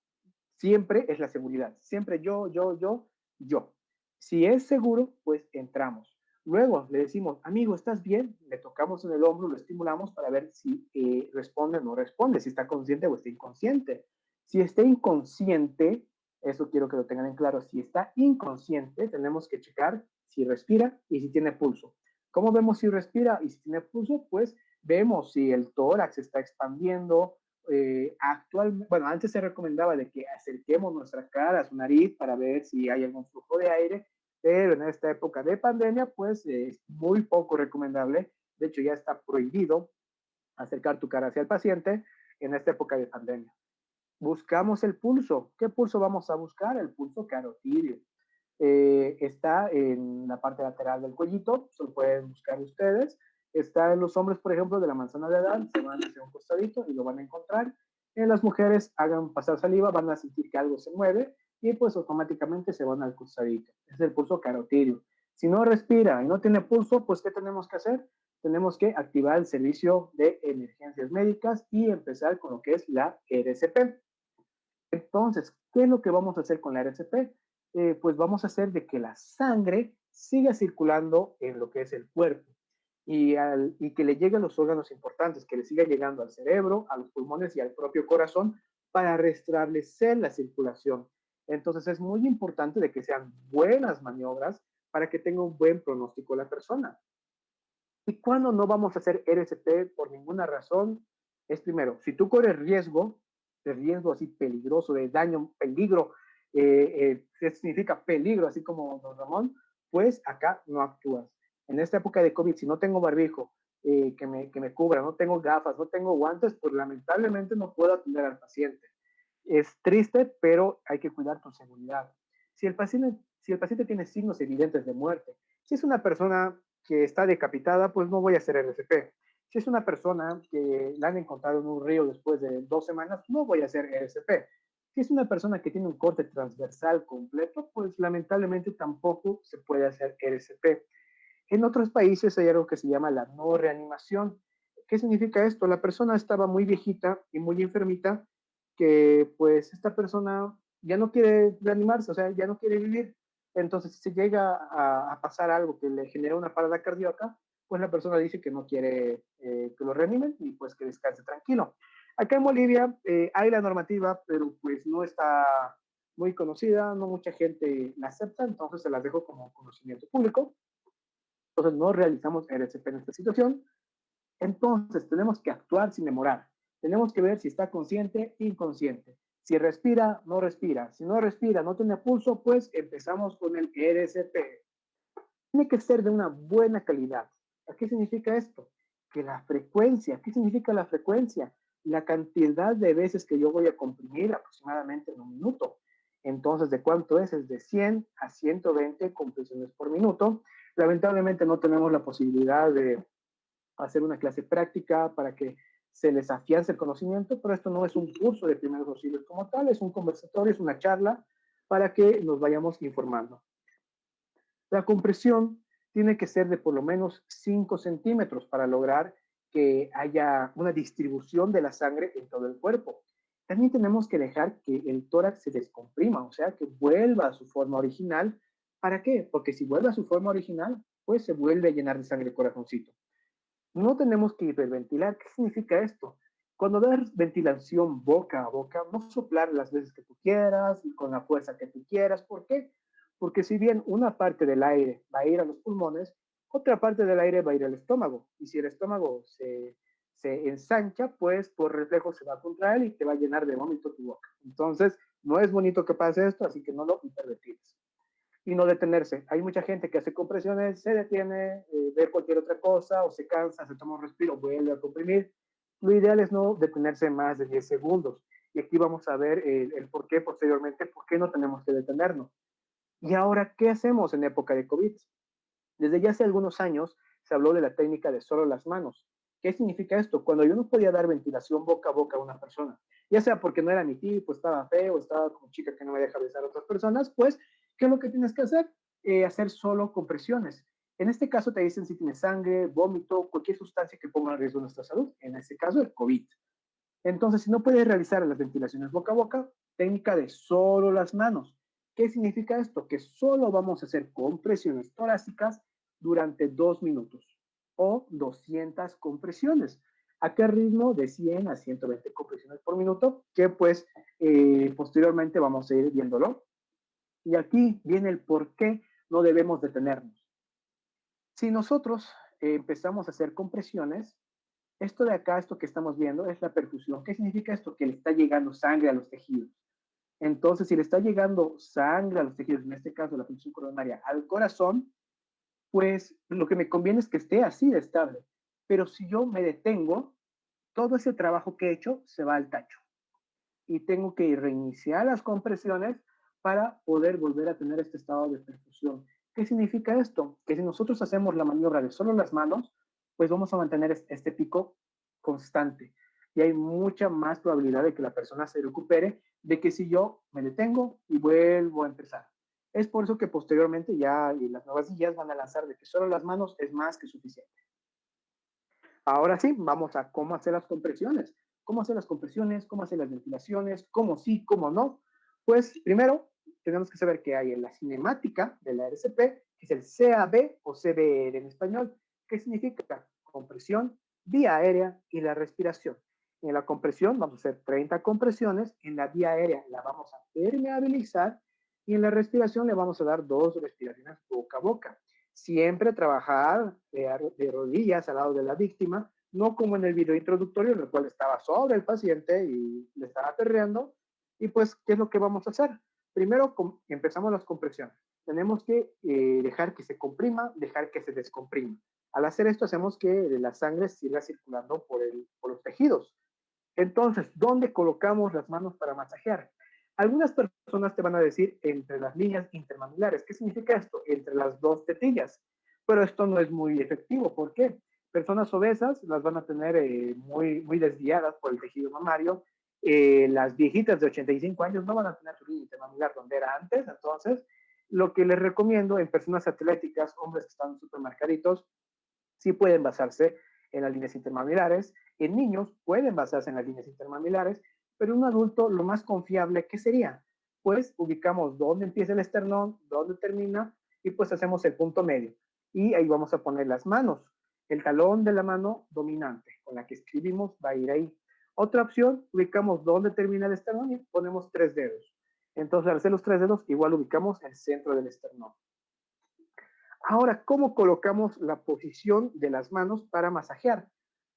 siempre es la seguridad. Siempre yo. Si es seguro, pues entramos. Luego le decimos, amigo, ¿estás bien? Le tocamos en el hombro, lo estimulamos para ver si responde o no responde, si está consciente o está inconsciente. Si está inconsciente, eso quiero que lo tengan en claro, si está inconsciente, tenemos que checar si respira y si tiene pulso. ¿Cómo vemos si respira y si tiene pulso? Pues vemos si el tórax está expandiendo. Actualmente, bueno, antes se recomendaba de que acerquemos nuestra cara a su nariz para ver si hay algún flujo de aire, pero en esta época de pandemia, pues es muy poco recomendable. De hecho, ya está prohibido acercar tu cara hacia el paciente en esta época de pandemia. Buscamos el pulso. ¿Qué pulso vamos a buscar? El pulso carotídeo. Está en la parte lateral del cuellito, se lo pueden buscar ustedes. Está en los hombres, por ejemplo, de la manzana de Adán, se van hacia un costadito y lo van a encontrar. En las mujeres, hagan pasar saliva, van a sentir que algo se mueve y pues automáticamente se van al costadito. Es el pulso carotídeo. Si no respira y no tiene pulso, pues ¿qué tenemos que hacer? Tenemos que activar el servicio de emergencias médicas y empezar con lo que es la RCP. Entonces, ¿qué es lo que vamos a hacer con la RCP? Pues vamos a hacer de que la sangre siga circulando en lo que es el cuerpo y que le llegue a los órganos importantes, que le siga llegando al cerebro, a los pulmones y al propio corazón para restablecer la circulación. Entonces es muy importante de que sean buenas maniobras para que tenga un buen pronóstico la persona. ¿Y cuándo no vamos a hacer RCP por ninguna razón? Es primero, si tú corres de riesgo así peligroso, de daño, peligro, ¿qué significa peligro? Así como don Ramón, pues acá no actúas. En esta época de COVID, si no tengo barbijo que me cubra, no tengo gafas, no tengo guantes, pues lamentablemente no puedo atender al paciente. Es triste, pero hay que cuidar tu seguridad. Si el paciente tiene signos evidentes de muerte, si es una persona que está decapitada, pues no voy a hacer RCP. Si es una persona que la han encontrado en un río después de 2 semanas, no voy a hacer RCP. Si es una persona que tiene un corte transversal completo, pues lamentablemente tampoco se puede hacer RCP. En otros países hay algo que se llama la no reanimación. ¿Qué significa esto? La persona estaba muy viejita y muy enfermita, que pues esta persona ya no quiere reanimarse, o sea, ya no quiere vivir. Entonces, si se llega a pasar algo que le genera una parada cardíaca, pues la persona dice que no quiere que lo reanimen y pues que descanse tranquilo. Acá en Bolivia hay la normativa, pero pues no está muy conocida, no mucha gente la acepta, entonces se las dejo como conocimiento público. Entonces no realizamos RCP en esta situación. Entonces tenemos que actuar sin demorar. Tenemos que ver si está consciente, inconsciente. Si respira, no respira. Si no respira, no tiene pulso, pues empezamos con el RCP. Tiene que ser de una buena calidad. ¿Qué significa esto? que la frecuencia. ¿Qué significa la frecuencia? La cantidad de veces que yo voy a comprimir aproximadamente en un minuto. Entonces, ¿de cuánto es? Es de 100 a 120 compresiones por minuto. Lamentablemente no tenemos la posibilidad de hacer una clase práctica para que se les afiance el conocimiento, pero esto no es un curso de primeros auxilios como tal, es un conversatorio, es una charla para que nos vayamos informando. La compresión tiene que ser de por lo menos 5 centímetros para lograr que haya una distribución de la sangre en todo el cuerpo. También tenemos que dejar que el tórax se descomprima, o sea, que vuelva a su forma original. ¿Para qué? Porque si vuelve a su forma original, pues se vuelve a llenar de sangre el corazoncito. No tenemos que hiperventilar. ¿Qué significa esto? Cuando das ventilación boca a boca, no soplar las veces que tú quieras y con la fuerza que tú quieras. ¿Por qué? Porque si bien una parte del aire va a ir a los pulmones, otra parte del aire va a ir al estómago. Y si el estómago se ensancha, pues por reflejo se va a contraer y te va a llenar de vómito tu boca. Entonces, no es bonito que pase esto, así que no lo hiperventiles y no detenerse. Hay mucha gente que hace compresiones, se detiene, ve cualquier otra cosa o se cansa, se toma un respiro, vuelve a comprimir. Lo ideal es no detenerse más de 10 segundos. Y aquí vamos a ver el por qué posteriormente, por qué no tenemos que detenernos. Y ahora, ¿qué hacemos en época de COVID? Desde ya hace algunos años se habló de la técnica de solo las manos. ¿Qué significa esto? Cuando yo no podía dar ventilación boca a boca a una persona, ya sea porque no era mi tipo, estaba feo, estaba como chica que no me deja besar a otras personas, pues, ¿qué es lo que tienes que hacer? Hacer solo compresiones. En este caso te dicen si tienes sangre, vómito, cualquier sustancia que ponga en riesgo nuestra salud, en este caso el COVID. Entonces, si no puedes realizar las ventilaciones boca a boca, técnica de solo las manos. ¿Qué significa esto? Que solo vamos a hacer compresiones torácicas durante 2 minutos o 200 compresiones. ¿A qué ritmo? De 100 a 120 compresiones por minuto, que pues posteriormente vamos a ir viéndolo. Y aquí viene el por qué no debemos detenernos. Si nosotros empezamos a hacer compresiones, esto de acá, esto que estamos viendo, es la perfusión. ¿Qué significa esto? Que le está llegando sangre a los tejidos. Entonces, si le está llegando sangre a los tejidos, en este caso la función coronaria, al corazón, pues lo que me conviene es que esté así de estable. Pero si yo me detengo, todo ese trabajo que he hecho se va al tacho. Y tengo que reiniciar las compresiones para poder volver a tener este estado de perfusión. ¿Qué significa esto? Que si nosotros hacemos la maniobra de solo las manos, pues vamos a mantener este pico constante. Y hay mucha más probabilidad de que la persona se recupere de que si yo me detengo y vuelvo a empezar. Es por eso que posteriormente ya las nuevas guías van a lanzar de que solo las manos es más que suficiente. Ahora sí, vamos a cómo hacer las compresiones. ¿Cómo hacer las compresiones? ¿Cómo hacer las ventilaciones? ¿Cómo sí? ¿Cómo no? Pues primero tenemos que saber que hay en la cinemática de la RCP, que es el CAB o CBR en español. ¿Qué significa? Compresión, vía aérea y la respiración. En la compresión vamos a hacer 30 compresiones, en la vía aérea la vamos a permeabilizar y en la respiración le vamos a dar 2 respiraciones boca a boca. Siempre trabajar de rodillas al lado de la víctima, no como en el video introductorio, en el cual estaba sobre el paciente y le estaba aterreando. Y pues, ¿qué es lo que vamos a hacer? Primero empezamos las compresiones. Tenemos que dejar que se comprima, dejar que se descomprima. Al hacer esto hacemos que la sangre siga circulando por los tejidos. Entonces, ¿dónde colocamos las manos para masajear? Algunas personas te van a decir entre las líneas intermamulares. ¿Qué significa esto? Entre las 2 tetillas. Pero esto no es muy efectivo. ¿Por qué? Personas obesas las van a tener muy desviadas por el tejido mamario. Las viejitas de 85 años no van a tener su línea intermamular donde era antes. Entonces, lo que les recomiendo en personas atléticas, hombres que están súper marcaditos, sí pueden basarse en las líneas intermamulares. En niños pueden basarse en las líneas intermamulares, pero en un adulto lo más confiable, ¿qué sería? Pues ubicamos dónde empieza el esternón, dónde termina, y pues hacemos el punto medio. Y ahí vamos a poner las manos. El talón de la mano dominante, con la que escribimos, va a ir ahí. Otra opción, ubicamos dónde termina el esternón y ponemos 3 dedos. Entonces, al hacer los 3 dedos, igual ubicamos el centro del esternón. Ahora, ¿cómo colocamos la posición de las manos para masajear?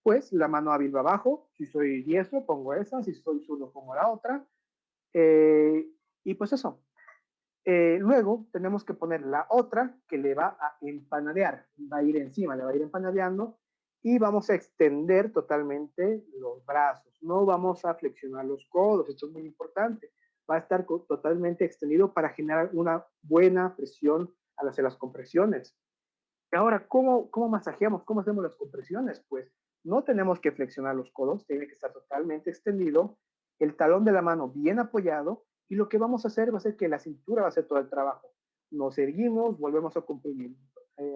Pues la mano hábil va abajo, si soy diestro pongo esa, si soy zurdo pongo la otra, y pues eso. Luego tenemos que poner la otra que le va a empanadear, va a ir encima, le va a ir empanadeando, y vamos a extender totalmente los brazos. No vamos a flexionar los codos, esto es muy importante. Va a estar totalmente extendido para generar una buena presión al hacer las compresiones. Ahora, ¿cómo masajeamos? ¿Cómo hacemos las compresiones? Pues no tenemos que flexionar los codos, tiene que estar totalmente extendido, el talón de la mano bien apoyado, y lo que vamos a hacer va a ser que la cintura va a hacer todo el trabajo. Nos erguimos, volvemos a comprimir.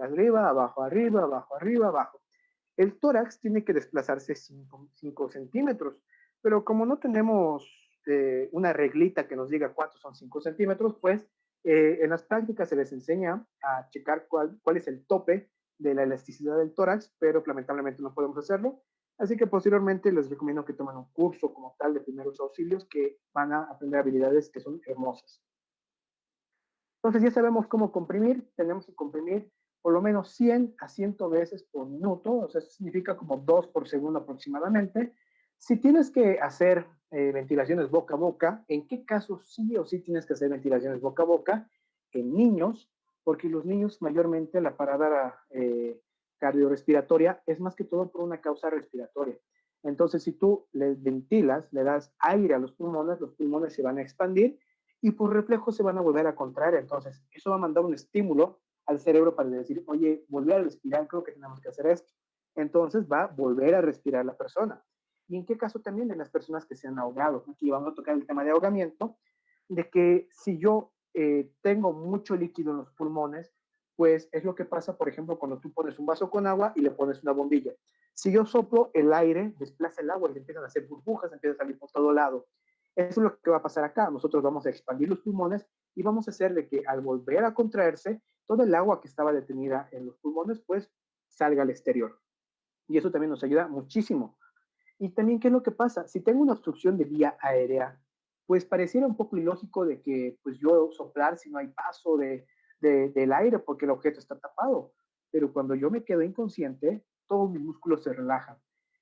Arriba, abajo, arriba, abajo, arriba, abajo. El tórax tiene que desplazarse 5 centímetros, pero como no tenemos una reglita que nos diga cuántos son 5 centímetros, pues en las prácticas se les enseña a checar cuál es el tope de la elasticidad del tórax, pero lamentablemente no podemos hacerlo. Así que posteriormente les recomiendo que tomen un curso como tal de primeros auxilios que van a aprender habilidades que son hermosas. Entonces ya sabemos cómo comprimir, tenemos que comprimir por lo menos 100 a 100 veces por minuto, o sea, eso significa como 2 por segundo aproximadamente. Si tienes que hacer ventilaciones boca a boca, ¿en qué caso sí o sí tienes que hacer ventilaciones boca a boca? En niños, porque los niños mayormente la parada cardiorrespiratoria es más que todo por una causa respiratoria. Entonces, si tú les ventilas, le das aire a los pulmones se van a expandir y por reflejo se van a volver a contraer. Entonces, eso va a mandar un estímulo al cerebro para decir, oye, volver a respirar, creo que tenemos que hacer esto. Entonces va a volver a respirar la persona. ¿Y en qué caso también de las personas que se han ahogado? Aquí vamos a tocar el tema de ahogamiento, de que si yo tengo mucho líquido en los pulmones, pues es lo que pasa, por ejemplo, cuando tú pones un vaso con agua y le pones una bombilla. Si yo soplo, el aire desplaza el agua y empiezan a hacer burbujas, empieza a salir por todo lado. Eso es lo que va a pasar acá. Nosotros vamos a expandir los pulmones y vamos a hacer de que al volver a contraerse, todo el agua que estaba detenida en los pulmones, pues salga al exterior. Y eso también nos ayuda muchísimo. Y también, ¿qué es lo que pasa? Si tengo una obstrucción de vía aérea, pues pareciera un poco ilógico de que pues yo soplar si no hay paso del aire porque el objeto está tapado. Pero cuando yo me quedo inconsciente, todos mis músculos se relajan,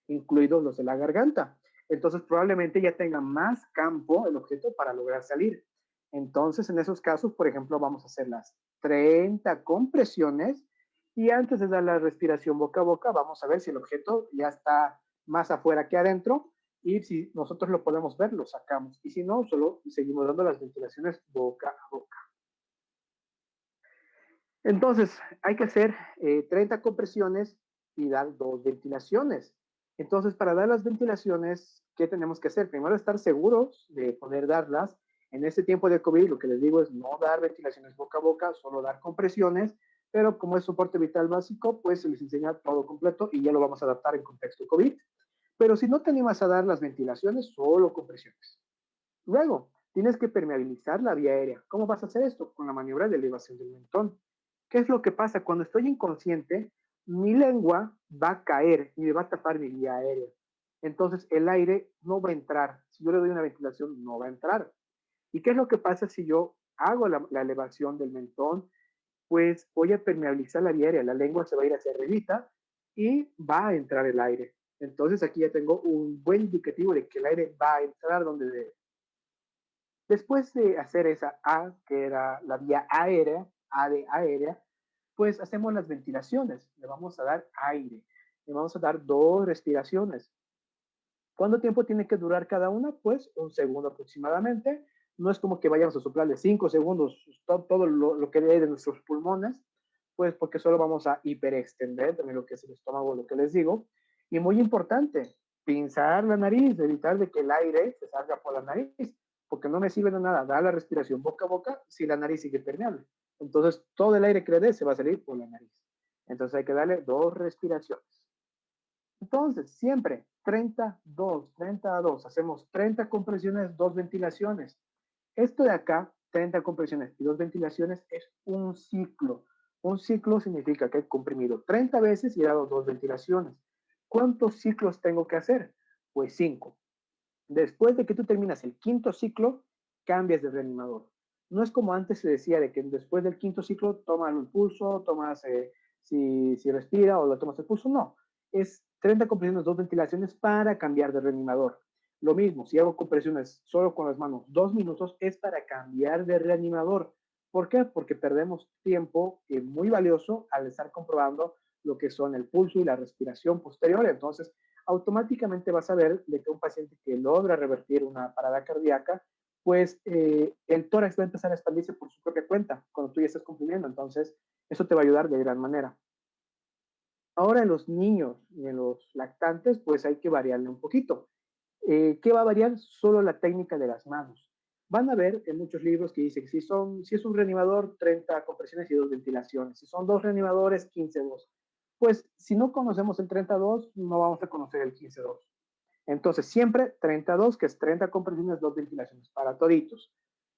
incluidos los de la garganta. Entonces probablemente ya tenga más campo el objeto para lograr salir. Entonces en esos casos, por ejemplo, vamos a hacer las 30 compresiones y antes de dar la respiración boca a boca, vamos a ver si el objeto ya está más afuera que adentro y si nosotros lo podemos ver, lo sacamos. Y si no, solo seguimos dando las ventilaciones boca a boca. Entonces, hay que hacer 30 compresiones y dar 2 ventilaciones. Entonces, para dar las ventilaciones, ¿qué tenemos que hacer? Primero, estar seguros de poder darlas. En este tiempo de COVID, lo que les digo es no dar ventilaciones boca a boca, solo dar compresiones, pero como es soporte vital básico, pues se les enseña todo completo y ya lo vamos a adaptar en contexto COVID. Pero si no te animas a dar las ventilaciones, solo compresiones. Luego, tienes que permeabilizar la vía aérea. ¿Cómo vas a hacer esto? Con la maniobra de elevación del mentón. ¿Qué es lo que pasa? Cuando estoy inconsciente, mi lengua va a caer y me va a tapar mi vía aérea. Entonces, el aire no va a entrar. Si yo le doy una ventilación, no va a entrar. ¿Y qué es lo que pasa si yo hago la elevación del mentón? Pues voy a permeabilizar la vía aérea. La lengua se va a ir hacia arribita y va a entrar el aire. Entonces, aquí ya tengo un buen indicativo de que el aire va a entrar donde debe. Después de hacer esa A, que era la vía aérea, A de aérea, pues hacemos las ventilaciones. Le vamos a dar aire. Le vamos a dar 2 respiraciones. ¿Cuánto tiempo tiene que durar cada una? Pues 1 segundo aproximadamente. No es como que vayamos a soplarle 5 segundos todo lo que hay de nuestros pulmones, pues porque solo vamos a hiperextender también lo que es el estómago, lo que les digo. Y muy importante, pinzar la nariz, evitar de que el aire se salga por la nariz, porque no me sirve de nada dar la respiración boca a boca si la nariz sigue permeable. Entonces, todo el aire que le dé se va a salir por la nariz. Entonces, hay que darle 2 respiraciones. Entonces, siempre 32, 32, hacemos 30 compresiones, 2 ventilaciones. Esto de acá, 30 compresiones y 2 ventilaciones, es un ciclo. Un ciclo significa que he comprimido 30 veces y he dado 2 ventilaciones. ¿Cuántos ciclos tengo que hacer? Pues 5. Después de que tú terminas el quinto ciclo, cambias de reanimador. No es como antes se decía de que después del quinto ciclo tomas el pulso, tomas si respira o lo tomas el pulso. No, es 30 compresiones, 2 ventilaciones para cambiar de reanimador. Lo mismo, si hago compresiones solo con las manos 2 minutos, es para cambiar de reanimador. ¿Por qué? Porque perdemos tiempo muy valioso al estar comprobando lo que son el pulso y la respiración posterior. Entonces, automáticamente vas a ver de que un paciente que logra revertir una parada cardíaca, pues el tórax va a empezar a expandirse por su propia cuenta cuando tú ya estás comprimiendo. Entonces, eso te va a ayudar de gran manera. Ahora en los niños y en los lactantes, pues hay que variarle un poquito. ¿Qué va a variar? Solo la técnica de las manos. Van a ver en muchos libros que dice que si es un reanimador, 30 compresiones y 2 ventilaciones. Si son 2 reanimadores, 15-2. Pues si no conocemos el 30-2, no vamos a conocer el 15-2. Entonces, siempre 30-2, que es 30 compresiones, 2 ventilaciones, para toditos.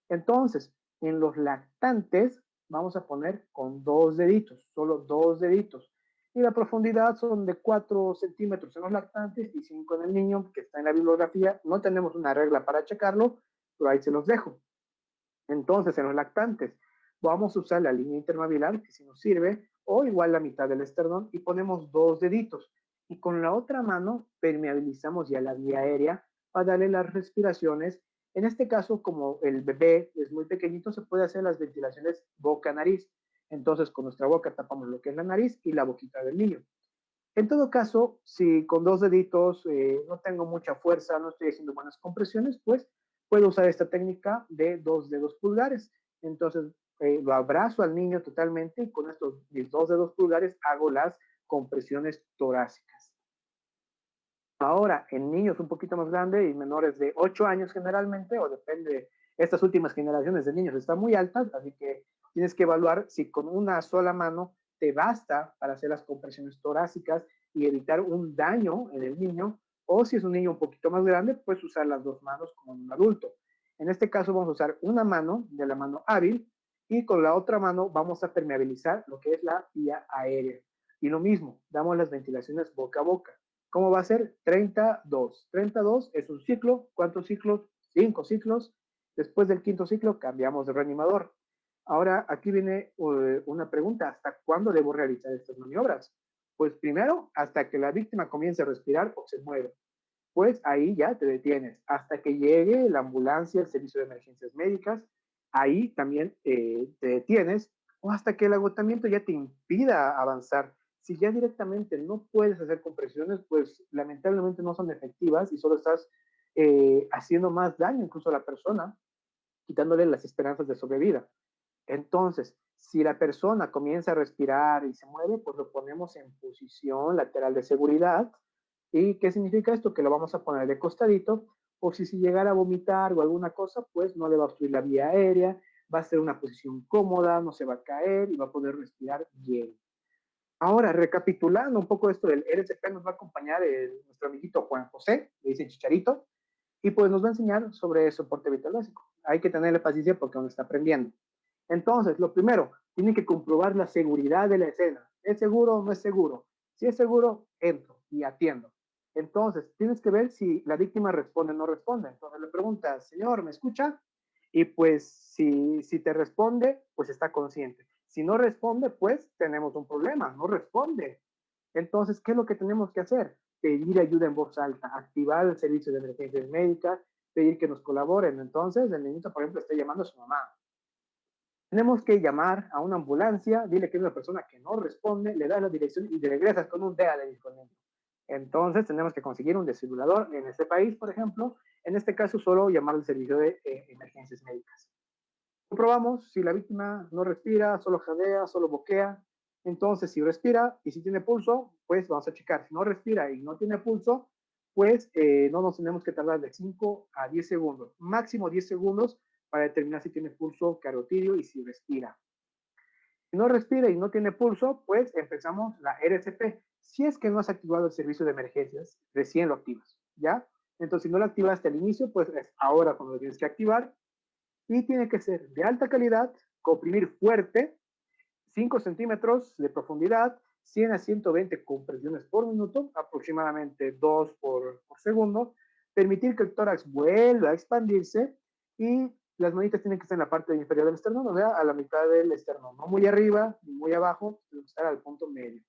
Entonces, en los lactantes, vamos a poner con 2 deditos, solo 2 deditos. Y la profundidad son de 4 centímetros en los lactantes y 5 en el niño, que está en la bibliografía. No tenemos una regla para checarlo, pero ahí se los dejo. Entonces, en los lactantes, vamos a usar la línea intermabilar, que si nos sirve, o igual la mitad del esternón, y ponemos 2 deditos. Y con la otra mano permeabilizamos ya la vía aérea para darle las respiraciones. En este caso, como el bebé es muy pequeñito, se puede hacer las ventilaciones boca-nariz. Entonces, con nuestra boca tapamos lo que es la nariz y la boquita del niño. En todo caso, si con 2 deditos no tengo mucha fuerza, no estoy haciendo buenas compresiones, pues puedo usar esta técnica de 2 dedos pulgares. Entonces, lo abrazo al niño totalmente y con estos mis 2 dedos pulgares hago las compresiones torácicas. Ahora, en niños un poquito más grandes y menores de 8 años generalmente, o depende, estas últimas generaciones de niños están muy altas, así que tienes que evaluar si con una sola mano te basta para hacer las compresiones torácicas y evitar un daño en el niño, o si es un niño un poquito más grande, puedes usar las 2 manos como en un adulto. En este caso vamos a usar una mano de la mano hábil y con la otra mano vamos a permeabilizar lo que es la vía aérea. Y lo mismo, damos las ventilaciones boca a boca. ¿Cómo va a ser? 32. 32 es un ciclo. ¿Cuántos ciclos? 5 ciclos. Después del quinto ciclo cambiamos de reanimador. Ahora aquí viene una pregunta. ¿Hasta cuándo debo realizar estas maniobras? Pues primero, hasta que la víctima comience a respirar o se mueve. Pues ahí ya te detienes. Hasta que llegue la ambulancia, el servicio de emergencias médicas, ahí también te detienes. O hasta que el agotamiento ya te impida avanzar. Si ya directamente no puedes hacer compresiones, pues lamentablemente no son efectivas y solo estás haciendo más daño incluso a la persona, quitándole las esperanzas de sobrevida. Entonces, si la persona comienza a respirar y se mueve, pues lo ponemos en posición lateral de seguridad. ¿Y qué significa esto? Que lo vamos a poner de costadito, por si llegara a vomitar o alguna cosa, pues no le va a obstruir la vía aérea, va a ser una posición cómoda, no se va a caer y va a poder respirar bien. Ahora, recapitulando un poco esto del RCP, nos va a acompañar nuestro amiguito Juan José, le dicen Chicharito, y pues nos va a enseñar sobre soporte vital básico. Hay que tenerle paciencia porque aún está aprendiendo. Entonces, lo primero, tiene que comprobar la seguridad de la escena. ¿Es seguro o no es seguro? Si es seguro, entro y atiendo. Entonces, tienes que ver si la víctima responde o no responde. Entonces le preguntas, señor, ¿me escucha? Y pues si te responde, pues está consciente. Si no responde, pues tenemos un problema, no responde. Entonces, ¿qué es lo que tenemos que hacer? Pedir ayuda en voz alta, activar el servicio de emergencias médicas, pedir que nos colaboren. Entonces, el niñito, por ejemplo, está llamando a su mamá. Tenemos que llamar a una ambulancia, dile que es una persona que no responde, le das la dirección y te regresas con un DEA de disponible. Entonces tenemos que conseguir un desfibrilador en este país, por ejemplo. En este caso, solo llamar al servicio de emergencias médicas. Comprobamos si la víctima no respira, solo jadea, solo boquea. Entonces, si respira y si tiene pulso, pues vamos a checar. Si no respira y no tiene pulso, pues no nos tenemos que tardar de 5 a 10 segundos, máximo 10 segundos para determinar si tiene pulso carotidio y si respira. Si no respira y no tiene pulso, pues empezamos la RCP. Si es que no has activado el servicio de emergencias, recién lo activas, ¿ya? Entonces, si no lo activaste al inicio, pues es ahora cuando lo tienes que activar. Y tiene que ser de alta calidad, comprimir fuerte, 5 centímetros de profundidad, 100 a 120 compresiones por minuto, aproximadamente 2 por segundo, permitir que el tórax vuelva a expandirse y las manitas tienen que estar en la parte inferior del esternón, o sea, a la mitad del esternón, no muy arriba ni muy abajo, sino estar al punto medio.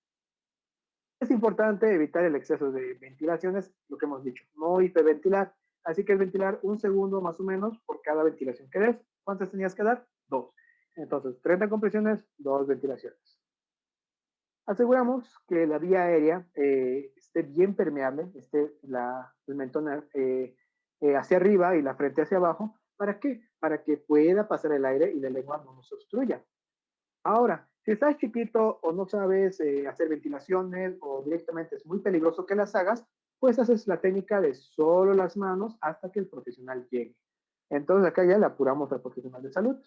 Es importante evitar el exceso de ventilaciones, lo que hemos dicho, no hiperventilar, así que es ventilar un segundo más o menos por cada ventilación que des. ¿Cuántas tenías que dar? 2. Entonces, 30 compresiones, 2 ventilaciones. Aseguramos que la vía aérea esté bien permeable, esté el mentón hacia arriba y la frente hacia abajo. ¿Para qué? Para que pueda pasar el aire y la lengua no nos obstruya. Ahora, si estás chiquito o no sabes hacer ventilaciones o directamente es muy peligroso que las hagas, pues haces la técnica de solo las manos hasta que el profesional llegue. Entonces acá ya le apuramos al profesional de salud.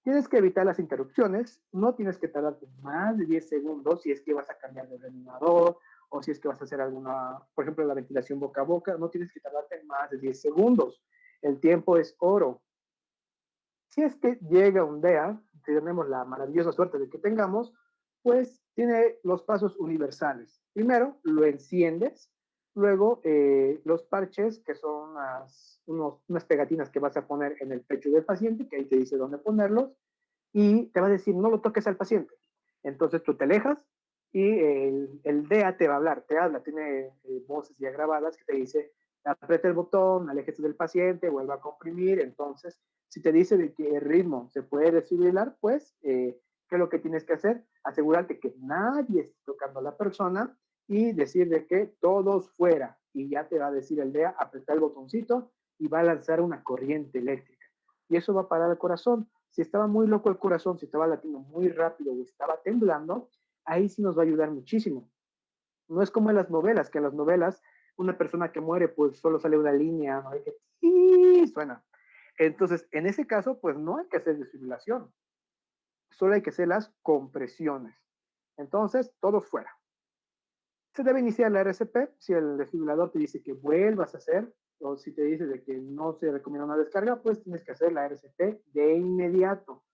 Tienes que evitar las interrupciones, no tienes que tardarte más de 10 segundos si es que vas a cambiar de reanimador o si es que vas a hacer alguna, por ejemplo, la ventilación boca a boca, no tienes que tardarte más de 10 segundos. El tiempo es oro. Si es que llega un día, tenemos la maravillosa suerte de que tengamos, pues tiene los pasos universales. Primero, lo enciendes, luego los parches, que son unas pegatinas que vas a poner en el pecho del paciente, que ahí te dice dónde ponerlos, y te va a decir, no lo toques al paciente. Entonces tú te alejas y el DEA te va a hablar, te habla, tiene voces ya grabadas que te dice, aprieta el botón, aléjese del paciente, vuelva a comprimir. Entonces, si te dice de que el ritmo se puede desfibrilar, pues, ¿qué es lo que tienes que hacer? Asegurarte que nadie esté tocando a la persona y decir de que todos fuera. Y ya te va a decir el DEA, apretar el botoncito y va a lanzar una corriente eléctrica. Y eso va a parar el corazón. Si estaba muy loco el corazón, si estaba latiendo muy rápido o estaba temblando, ahí sí nos va a ayudar muchísimo. No es como en las novelas, que en las novelas una persona que muere pues solo sale una línea, ¿no? Y que ¡sí! Suena. Entonces, en ese caso, pues no hay que hacer desfibrilación, solo hay que hacer las compresiones. Entonces, todos fuera. Se debe iniciar la RCP si el desfibrilador te dice que vuelvas a hacer, o si te dice de que no se recomienda una descarga, pues tienes que hacer la RCP de inmediato.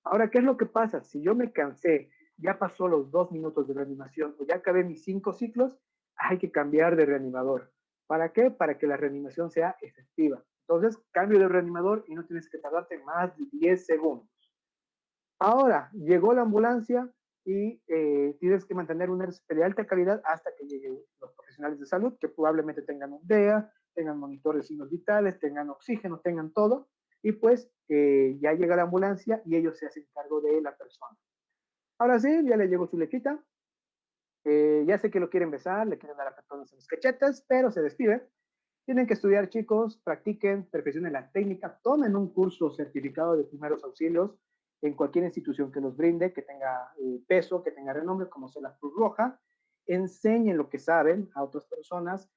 Ahora, ¿qué es lo que pasa? Si yo me cansé, ya pasó los 2 minutos de reanimación o ya acabé mis 5 ciclos, hay que cambiar de reanimador. ¿Para qué? Para que la reanimación sea efectiva. Entonces, cambio de reanimador y no tienes que tardarte más de 10 segundos. Ahora, llegó la ambulancia y tienes que mantener un RCP de alta calidad hasta que lleguen los profesionales de salud, que probablemente tengan un DEA, tengan monitores de signos vitales, tengan oxígeno, tengan todo, y pues ya llega la ambulancia y ellos se hacen cargo de la persona. Ahora sí, ya le llegó su lechita, ya sé que lo quieren besar, le quieren dar apretones en los cachetes, pero se despide. Tienen que estudiar, chicos, practiquen, perfeccionen la técnica, tomen un curso certificado de primeros auxilios en cualquier institución que los brinde, que tenga peso, que tenga renombre, como sea la Cruz Roja. Enseñen lo que saben a otras personas.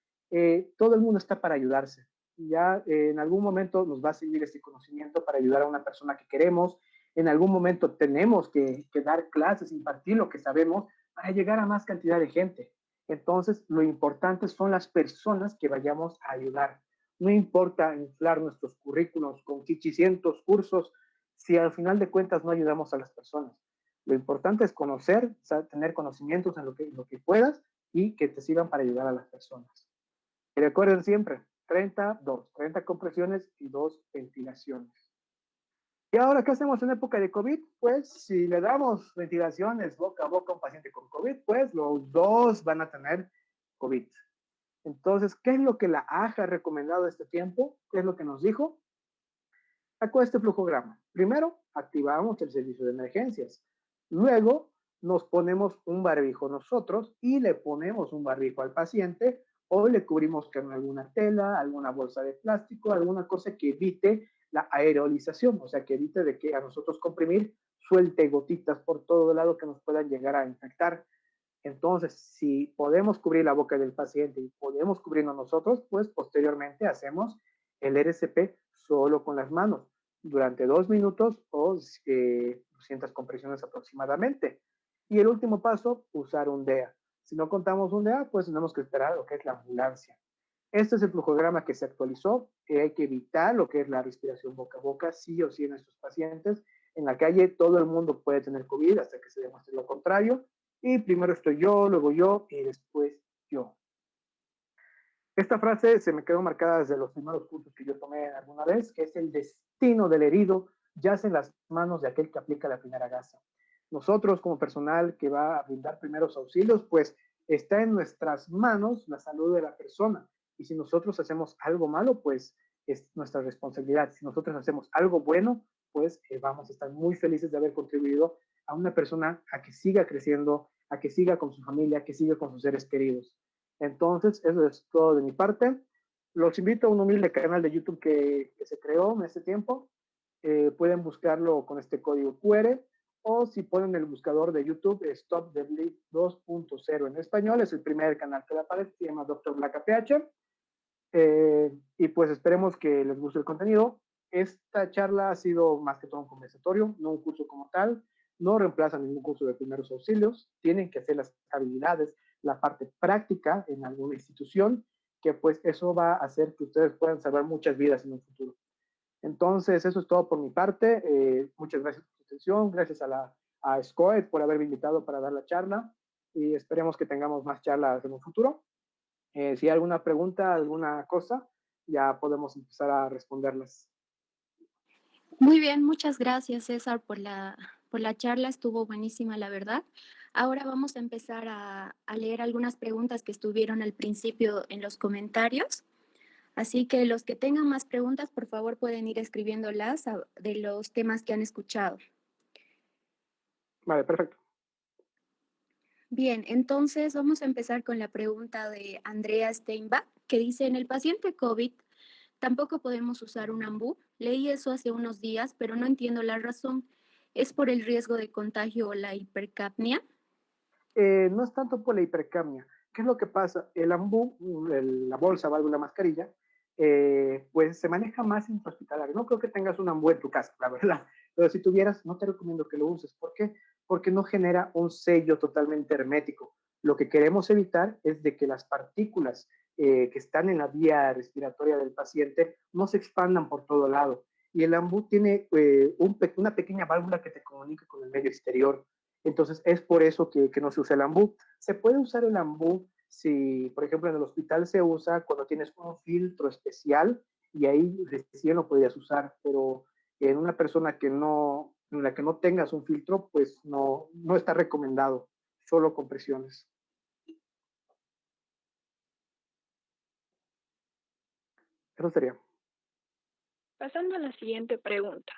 Todo el mundo está para ayudarse. Ya en algún momento nos va a servir este conocimiento para ayudar a una persona que queremos. En algún momento tenemos que dar clases, impartir lo que sabemos para llegar a más cantidad de gente. Entonces, lo importante son las personas que vayamos a ayudar. No importa inflar nuestros currículos con 500 cursos si al final de cuentas no ayudamos a las personas. Lo importante es conocer, tener conocimientos en lo que puedas y que te sirvan para ayudar a las personas. Y recuerden siempre, 30 compresiones y 2 ventilaciones. ¿Y ahora qué hacemos en época de COVID? Pues si le damos ventilaciones boca a boca a un paciente con COVID, pues los dos van a tener COVID. Entonces, ¿qué es lo que la AJA ha recomendado este tiempo? ¿Qué es lo que nos dijo? Sacó este flujograma. Primero, activamos el servicio de emergencias. Luego, nos ponemos un barbijo nosotros y le ponemos un barbijo al paciente o le cubrimos con alguna tela, alguna bolsa de plástico, alguna cosa que evite la aerolización, o sea, que evite de que a nosotros comprimir suelte gotitas por todo lado que nos puedan llegar a infectar. Entonces, si podemos cubrir la boca del paciente y podemos cubrirnos nosotros, pues posteriormente hacemos el RCP solo con las manos durante 2 minutos o 200 compresiones aproximadamente. Y el último paso, usar un DEA. Si no contamos un DEA, pues tenemos que esperar lo que es la ambulancia. Este es el flujograma que se actualizó. Hay que evitar lo que es la respiración boca a boca, sí o sí en estos pacientes. En la calle todo el mundo puede tener COVID hasta que se demuestre lo contrario. Y primero estoy yo, luego yo y después yo. Esta frase se me quedó marcada desde los primeros cursos que yo tomé alguna vez, que es el destino del herido yace en las manos de aquel que aplica la primera gasa. Nosotros como personal que va a brindar primeros auxilios, pues está en nuestras manos la salud de la persona. Y si nosotros hacemos algo malo, pues es nuestra responsabilidad. Si nosotros hacemos algo bueno, pues vamos a estar muy felices de haber contribuido a una persona a que siga creciendo, a que siga con su familia, que siga con sus seres queridos. Entonces, eso es todo de mi parte. Los invito a un humilde canal de YouTube que se creó en este tiempo. Pueden buscarlo con este código QR o si ponen el buscador de YouTube Stop the Bleed 2.0 en español, es el primer canal que le aparece, se llama Dr. Black APH. Y pues esperemos que les guste el contenido. Esta charla ha sido más que todo un conversatorio, no un curso como tal, no reemplaza ningún curso de primeros auxilios, tienen que hacer las habilidades, la parte práctica en alguna institución, que pues eso va a hacer que ustedes puedan salvar muchas vidas en un futuro. Entonces, eso es todo por mi parte. Muchas gracias por su atención, gracias a SCOED por haberme invitado para dar la charla y esperemos que tengamos más charlas en un futuro. Si hay alguna pregunta, alguna cosa, ya podemos empezar a responderlas. Muy bien, muchas gracias César por la charla, estuvo buenísima la verdad. Ahora vamos a empezar a leer algunas preguntas que estuvieron al principio en los comentarios. Así que los que tengan más preguntas, por favor, pueden ir escribiéndolas de los temas que han escuchado. Vale, perfecto. Bien, entonces vamos a empezar con la pregunta de Andrea Steinbach, que dice, en el paciente COVID tampoco podemos usar un ambú. Leí eso hace unos días, pero no entiendo la razón. ¿Es por el riesgo de contagio o la hipercapnia? No es tanto por la hipercapnia. ¿Qué es lo que pasa? El ambú, la bolsa, válvula, mascarilla, pues se maneja más intrahospitalario. No creo que tengas un ambú en tu casa, la verdad. Pero si tuvieras, no te recomiendo que lo uses. ¿Por qué? Porque no genera un sello totalmente hermético. Lo que queremos evitar es de que las partículas que están en la vía respiratoria del paciente no se expandan por todo lado. Y el ambú tiene una pequeña válvula que te comunica con el medio exterior. Entonces, es por eso que no se usa el ambú. Se puede usar el ambú si, por ejemplo, en el hospital se usa cuando tienes un filtro especial y ahí recién lo podrías usar, pero en una persona en la que no tengas un filtro, pues no está recomendado, solo con presiones. Eso sería. Pasando a la siguiente pregunta,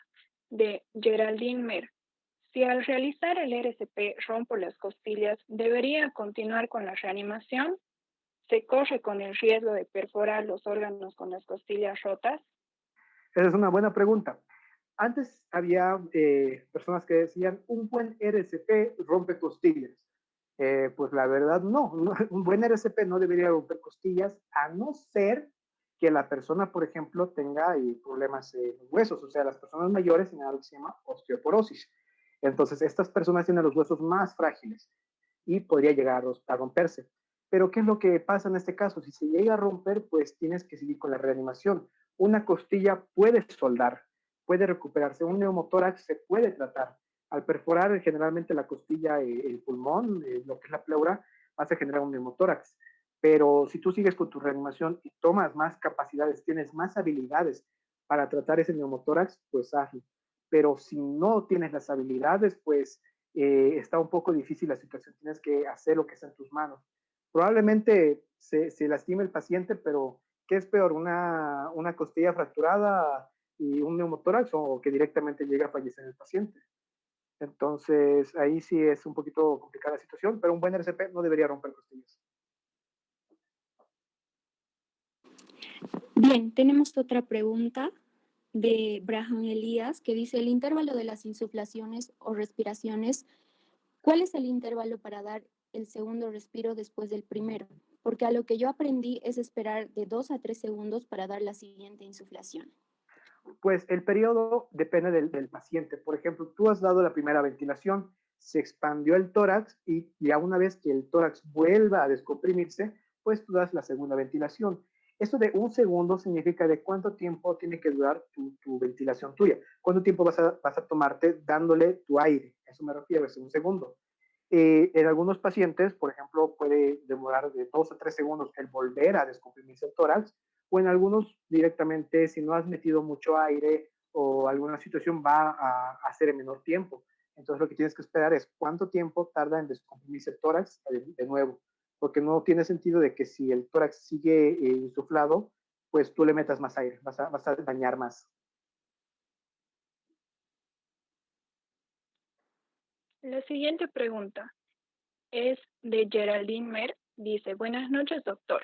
de Geraldine Mer. Si al realizar el RCP rompo las costillas, ¿debería continuar con la reanimación? ¿Se corre con el riesgo de perforar los órganos con las costillas rotas? Esa es una buena pregunta. Antes había personas que decían, un buen RCP rompe costillas. Pues la verdad no, un buen RCP no debería romper costillas, a no ser que la persona, por ejemplo, tenga problemas en los huesos, o sea, las personas mayores tienen algo que se llama osteoporosis. Entonces, estas personas tienen los huesos más frágiles y podría llegar a romperse. Pero, ¿qué es lo que pasa en este caso? Si se llega a romper, pues tienes que seguir con la reanimación. Una costilla puede soldar, puede recuperarse, un neumotórax se puede tratar. Al perforar generalmente la costilla, el pulmón, lo que es la pleura, vas a generar un neumotórax. Pero si tú sigues con tu reanimación y tomas más capacidades, tienes más habilidades para tratar ese neumotórax, pues hazlo. Pero si no tienes las habilidades, pues está un poco difícil la situación, tienes que hacer lo que está en tus manos. Probablemente se lastime el paciente, pero ¿qué es peor? ¿Una costilla fracturada y un neumotórax o que directamente llega a fallecer el paciente? Entonces, ahí sí es un poquito complicada la situación, pero un buen RCP no debería romper costillas. Bien, tenemos otra pregunta de Braham Elías que dice, el intervalo de las insuflaciones o respiraciones, ¿cuál es el intervalo para dar el segundo respiro después del primero? Porque a lo que yo aprendí es esperar de 2 a 3 segundos para dar la siguiente insuflación. Pues el periodo depende del paciente. Por ejemplo, tú has dado la primera ventilación, se expandió el tórax y ya una vez que el tórax vuelva a descomprimirse, pues tú das la segunda ventilación. Esto de un segundo significa de cuánto tiempo tiene que durar tu ventilación tuya. ¿Cuánto tiempo vas a tomarte dándole tu aire? Eso me refiero, es un segundo. En algunos pacientes, por ejemplo, puede demorar de 2 a 3 segundos el volver a descomprimirse el tórax, o en algunos directamente, si no has metido mucho aire o alguna situación, va a ser en menor tiempo. Entonces, lo que tienes que esperar es cuánto tiempo tarda en descomprimirse el tórax de nuevo, porque no tiene sentido de que si el tórax sigue insuflado, pues tú le metas más aire, vas a dañar más. La siguiente pregunta, es de Geraldine Mer. Dice, buenas noches, doctor.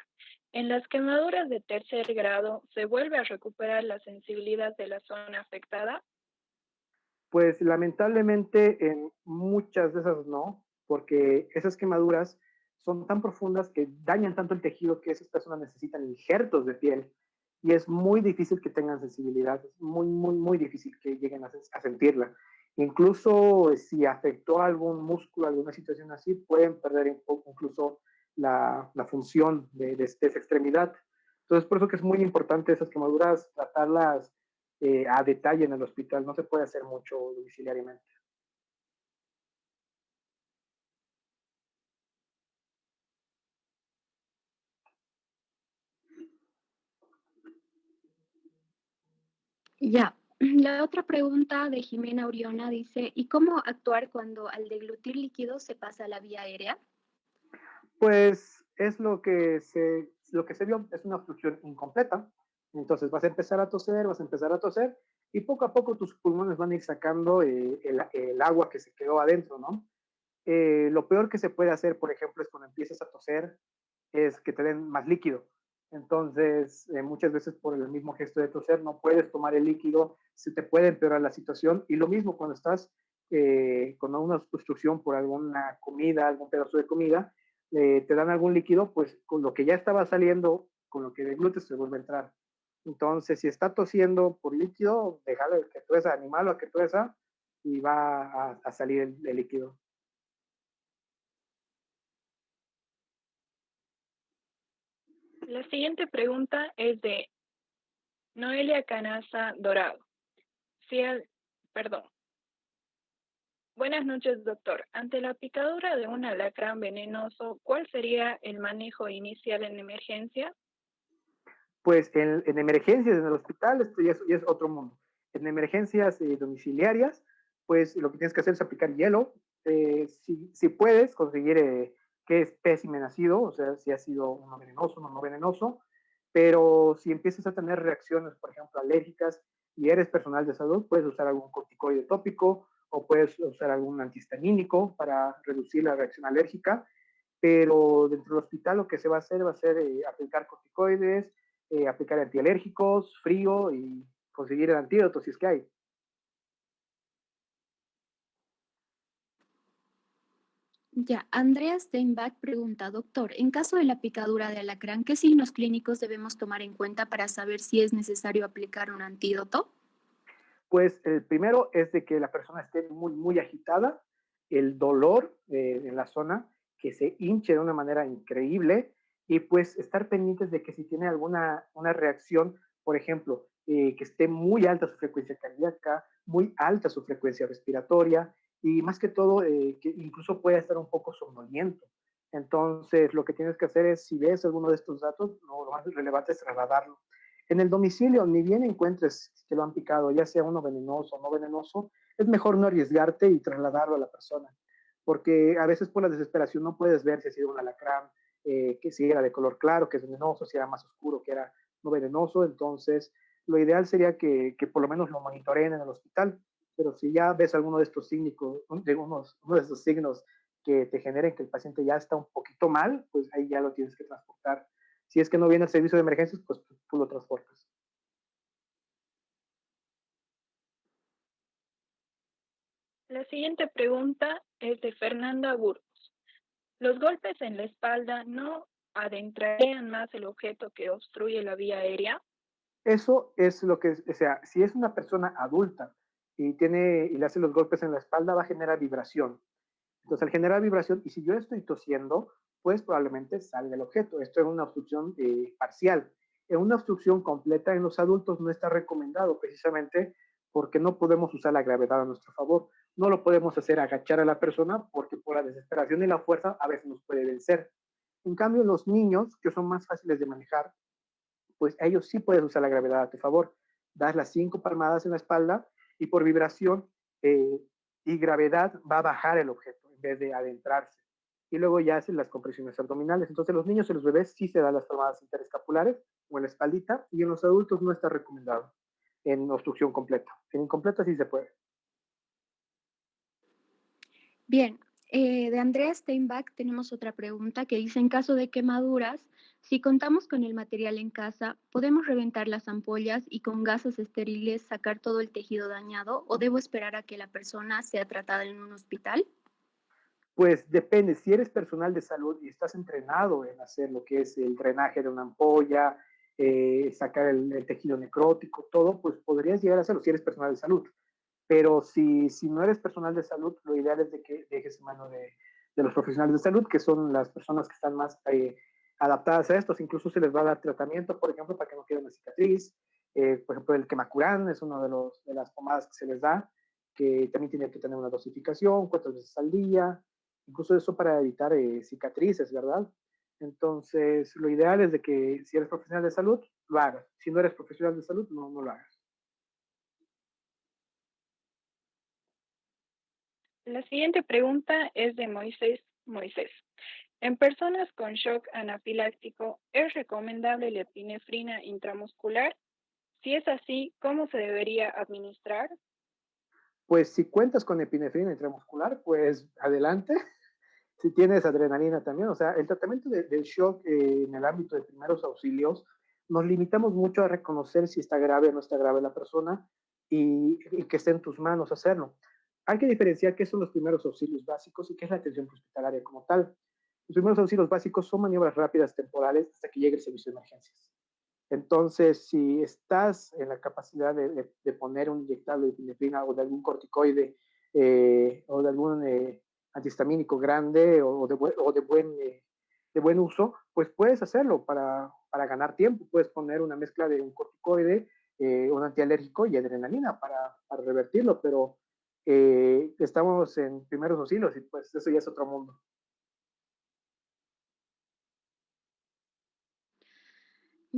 En las quemaduras de tercer grado, ¿se vuelve a recuperar la sensibilidad de la zona afectada? Pues lamentablemente en muchas de esas no, porque esas quemaduras son tan profundas que dañan tanto el tejido que esas personas necesitan injertos de piel y es muy difícil que tengan sensibilidad, es muy difícil que lleguen a sentirla. Incluso si afectó algún músculo, alguna situación así, pueden perder un poco incluso la función de esa extremidad. Entonces, por eso que es muy importante esas quemaduras, tratarlas a detalle en el hospital. No se puede hacer mucho domiciliariamente. Ya. La otra pregunta de Jimena Oriona dice, ¿y cómo actuar cuando al deglutir líquido se pasa a la vía aérea? Pues es lo que se vio, es una obstrucción incompleta. Entonces vas a empezar a toser, vas a empezar a toser y poco a poco tus pulmones van a ir sacando el agua que se quedó adentro, ¿no? Lo peor que se puede hacer, por ejemplo, es cuando empiezas a toser, es que te den más líquido. Entonces, muchas veces por el mismo gesto de toser no puedes tomar el líquido, se te puede empeorar la situación. Y lo mismo cuando estás con una obstrucción por alguna comida, algún pedazo de comida, te dan algún líquido, pues con lo que ya estaba saliendo, con lo que deglutes, se vuelve a entrar. Entonces, si está tosiendo por líquido, déjalo que tuesa, animalo a que tuesa y va a salir el líquido. La siguiente pregunta es de Noelia Canaza Dorado. Si el, perdón. Buenas noches, doctor. Ante la picadura de un alacrán venenoso, ¿cuál sería el manejo inicial en emergencia? Pues en emergencias en el hospital, esto ya es otro mundo. En emergencias domiciliarias, pues lo que tienes que hacer es aplicar hielo. Si puedes conseguir qué espécimen ha sido, o sea, si ha sido uno venenoso, uno no venenoso, pero si empiezas a tener reacciones, por ejemplo, alérgicas y eres personal de salud, puedes usar algún corticoide tópico o puedes usar algún antihistamínico para reducir la reacción alérgica, pero dentro del hospital lo que se va a ser aplicar corticoides, aplicar antialérgicos, frío y conseguir el antídoto si es que hay. Ya, Andrea Steinbach pregunta, doctor, en caso de la picadura de alacrán, ¿qué signos clínicos debemos tomar en cuenta para saber si es necesario aplicar un antídoto? Pues el primero es de que la persona esté muy agitada, el dolor en la zona, que se hinche de una manera increíble y pues estar pendientes de que si tiene alguna una reacción, por ejemplo, que esté muy alta su frecuencia cardíaca, muy alta su frecuencia respiratoria y más que todo que incluso pueda estar un poco somnoliento. Entonces, lo que tienes que hacer es, si ves alguno de estos datos, lo más relevante es trasladarlo. En el domicilio, ni bien encuentres que lo han picado, ya sea uno venenoso o no venenoso, es mejor no arriesgarte y trasladarlo a la persona, porque a veces por la desesperación no puedes ver si ha sido un alacrán, que si era de color claro, que es venenoso, si era más oscuro, que era no venenoso, entonces lo ideal sería que por lo menos lo monitoreen en el hospital, pero si ya ves alguno de estos signos, uno de estos signos que te generen que el paciente ya está un poquito mal, pues ahí ya lo tienes que transportar. Si es que no viene el servicio de emergencias, pues tú lo transportas. La siguiente pregunta es de Fernanda Burgos. ¿Los golpes en la espalda no adentrarían más el objeto que obstruye la vía aérea? Eso es lo que, o sea, si es una persona adulta y le hace los golpes en la espalda, va a generar vibración. Entonces, al generar vibración, y si yo estoy tosiendo, pues probablemente salga el objeto. Esto es una obstrucción parcial. En una obstrucción completa en los adultos no está recomendado precisamente porque no podemos usar la gravedad a nuestro favor. No lo podemos hacer agachar a la persona porque por la desesperación y la fuerza a veces nos puede vencer. En cambio, los niños, que son más fáciles de manejar, pues ellos sí puedes usar la gravedad a tu favor. Das las 5 palmadas en la espalda y por vibración y gravedad va a bajar el objeto en vez de adentrarse. Y luego ya hacen las compresiones abdominales. Entonces, los niños y los bebés sí se dan las palmadas interescapulares o en la espaldita y en los adultos no está recomendado en obstrucción completa. En incompleta sí se puede. Bien, De Andrea Steinbach tenemos otra pregunta que dice, en caso de quemaduras, si contamos con el material en casa, ¿podemos reventar las ampollas y con gasas estériles sacar todo el tejido dañado o debo esperar a que la persona sea tratada en un hospital? Pues depende, si eres personal de salud y estás entrenado en hacer lo que es el drenaje de una ampolla, sacar el tejido necrótico, todo, pues podrías llegar a hacerlo si eres personal de salud. Pero si no eres personal de salud, lo ideal es de que dejes en mano de los profesionales de salud, que son las personas que están más adaptadas a estos. Incluso se les va a dar tratamiento, por ejemplo, para que no quede una cicatriz. Por ejemplo, el quemacurán es una de las pomadas que se les da, que también tiene que tener una dosificación, cuántas veces al día. Incluso eso para evitar cicatrices, ¿verdad? Entonces, lo ideal es de que si eres profesional de salud, lo hagas. Si no eres profesional de salud, no lo hagas. La siguiente pregunta es de Moisés Moisés. En personas con shock anafiláctico, ¿es recomendable la epinefrina intramuscular? Si es así, ¿cómo se debería administrar? Pues si cuentas con epinefrina intramuscular, pues adelante. Si tienes adrenalina también, o sea, el tratamiento del shock en el ámbito de primeros auxilios, nos limitamos mucho a reconocer si está grave o no está grave la persona y que esté en tus manos hacerlo. Hay que diferenciar qué son los primeros auxilios básicos y qué es la atención hospitalaria como tal. Los primeros auxilios básicos son maniobras rápidas temporales hasta que llegue el servicio de emergencias. Entonces, si estás en la capacidad de poner un inyectable de epinefrina o de algún corticoide o de algún antihistamínico grande o de buen uso, pues puedes hacerlo para ganar tiempo. Puedes poner una mezcla de un corticoide, un antialérgico y adrenalina para revertirlo, pero estamos en primeros auxilios y pues eso ya es otro mundo.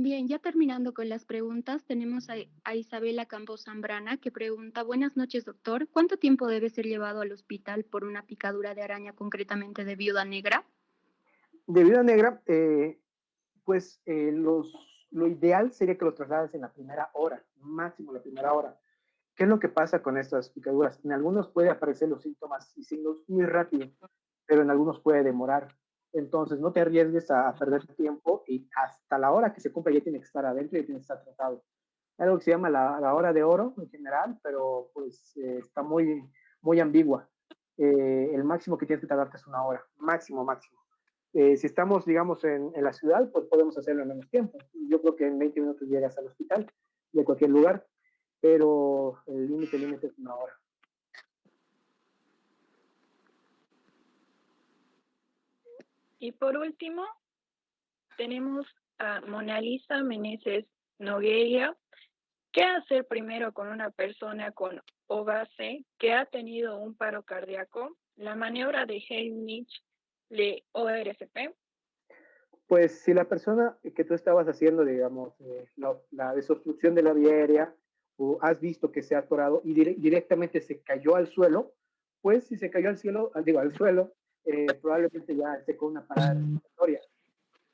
Bien, ya terminando con las preguntas, tenemos a Isabela Campos Zambrana que pregunta, buenas noches, doctor. ¿Cuánto tiempo debe ser llevado al hospital por una picadura de araña, concretamente de viuda negra? De viuda negra, pues lo ideal sería que lo traslades en la primera hora, máximo la primera hora. ¿Qué es lo que pasa con estas picaduras? En algunos puede aparecer los síntomas y signos muy rápido, pero en algunos puede demorar. Entonces, no te arriesgues a perder tiempo y hasta la hora que se cumpla ya tiene que estar adentro y ya tiene que estar tratado. Hay algo que se llama la hora de oro en general, pero pues está muy ambigua. El máximo que tienes que tardarte es una hora, máximo, máximo. Si estamos, digamos, en la ciudad, pues podemos hacerlo en menos tiempo. Yo creo que en 20 minutos llegas al hospital de cualquier lugar, pero el límite es una hora. Y por último, tenemos a Mona Lisa Meneses Nogueira. ¿Qué hacer primero con una persona con OVAC que ha tenido un paro cardíaco? La maniobra de Heimlich de ORCP. Pues si la persona que tú estabas haciendo, digamos, la desobstrucción de la vía aérea, o has visto que se ha atorado y directamente se cayó al suelo, pues si se cayó al suelo, probablemente ya esté con una parada respiratoria.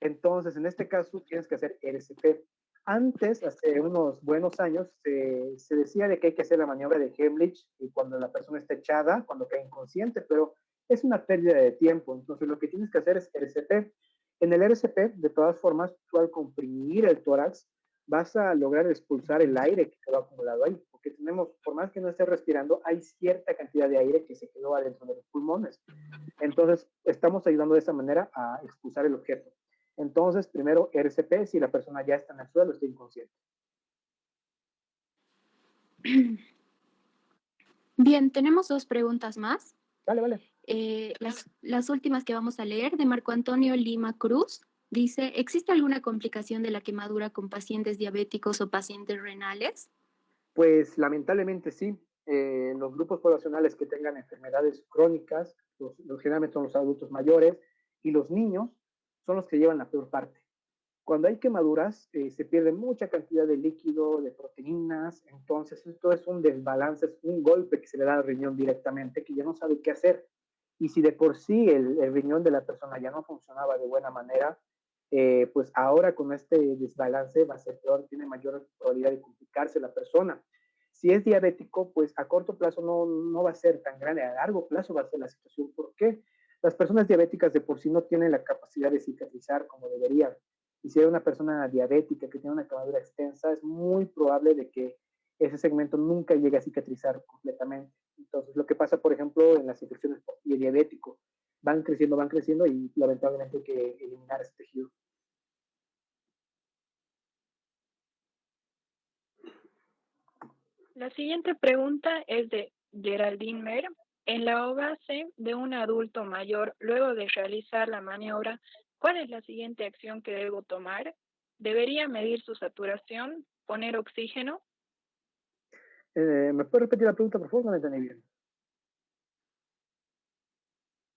Entonces, en este caso, tienes que hacer RCP. Antes, hace unos buenos años, se decía de que hay que hacer la maniobra de Heimlich y cuando la persona está echada, cuando cae inconsciente, pero es una pérdida de tiempo. Entonces, lo que tienes que hacer es RCP. En el RCP, de todas formas, tú al comprimir el tórax, vas a lograr expulsar el aire que quedó acumulado ahí, porque tenemos, por más que no estés respirando, hay cierta cantidad de aire que se quedó adentro de los pulmones. Entonces, estamos ayudando de esa manera a expulsar el objeto. Entonces, primero RCP si la persona ya está en el suelo, está inconsciente. Bien, tenemos dos preguntas más. Vale. Las últimas que vamos a leer de Marco Antonio Lima Cruz. Dice, ¿existe alguna complicación de la quemadura con pacientes diabéticos o pacientes renales? Pues lamentablemente sí. Los grupos poblacionales que tengan enfermedades crónicas, generalmente son los adultos mayores y los niños, son los que llevan la peor parte. Cuando hay quemaduras, se pierde mucha cantidad de líquido, de proteínas, entonces esto es un desbalance, es un golpe que se le da al riñón directamente, que ya no sabe qué hacer. Y si de por sí el riñón de la persona ya no funcionaba de buena manera, pues ahora con este desbalance va a ser peor, tiene mayor probabilidad de complicarse la persona. Si es diabético, pues a corto plazo no va a ser tan grande, a largo plazo va a ser la situación. ¿Por qué? Las personas diabéticas de por sí no tienen la capacidad de cicatrizar como deberían. Y si hay una persona diabética que tiene una quemadura extensa, es muy probable de que ese segmento nunca llegue a cicatrizar completamente. Entonces, lo que pasa, por ejemplo, en las infecciones por pie diabético, van creciendo y lamentablemente hay que eliminar ese tejido. La siguiente pregunta es de Geraldine Mer. En la OVAC de un adulto mayor, luego de realizar la maniobra, ¿cuál es la siguiente acción que debo tomar? ¿Debería medir su saturación? ¿Poner oxígeno? ¿Me puede repetir la pregunta, por favor? No la entendí bien.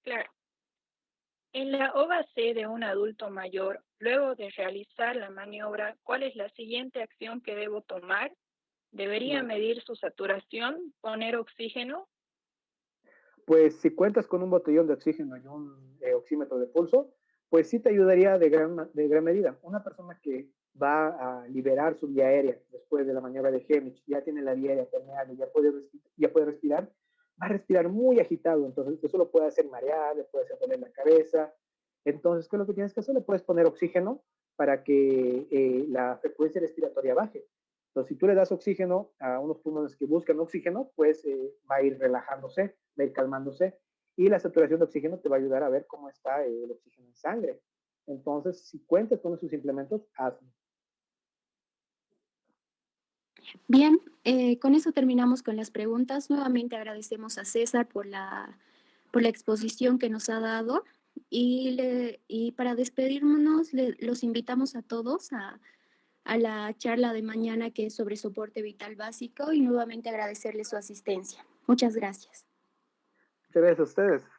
Claro. En la OVAC de un adulto mayor, luego de realizar la maniobra, ¿cuál es la siguiente acción que debo tomar? ¿Debería No. medir su saturación? ¿Poner oxígeno? Pues si cuentas con un botellón de oxígeno y un oxímetro de pulso, pues sí te ayudaría de gran medida. Una persona que va a liberar su vía aérea después de la maniobra de Hemlich, ya tiene la vía aérea permeable, ya puede respirar, va a respirar muy agitado, entonces eso lo puede hacer marear, le puede hacer doler la cabeza. Entonces, ¿qué es lo que tienes que hacer? Le puedes poner oxígeno para que la frecuencia respiratoria baje. Entonces, si tú le das oxígeno a unos pulmones que buscan oxígeno, pues va a ir relajándose, va a ir calmándose y la saturación de oxígeno te va a ayudar a ver cómo está el oxígeno en sangre. Entonces, si cuentas con esos implementos, hazlo. Bien, con eso terminamos con las preguntas. Nuevamente agradecemos a César por la exposición que nos ha dado y para despedirnos los invitamos a todos a la charla de mañana que es sobre soporte vital básico y nuevamente agradecerles su asistencia. Muchas gracias. Muchas gracias a ustedes.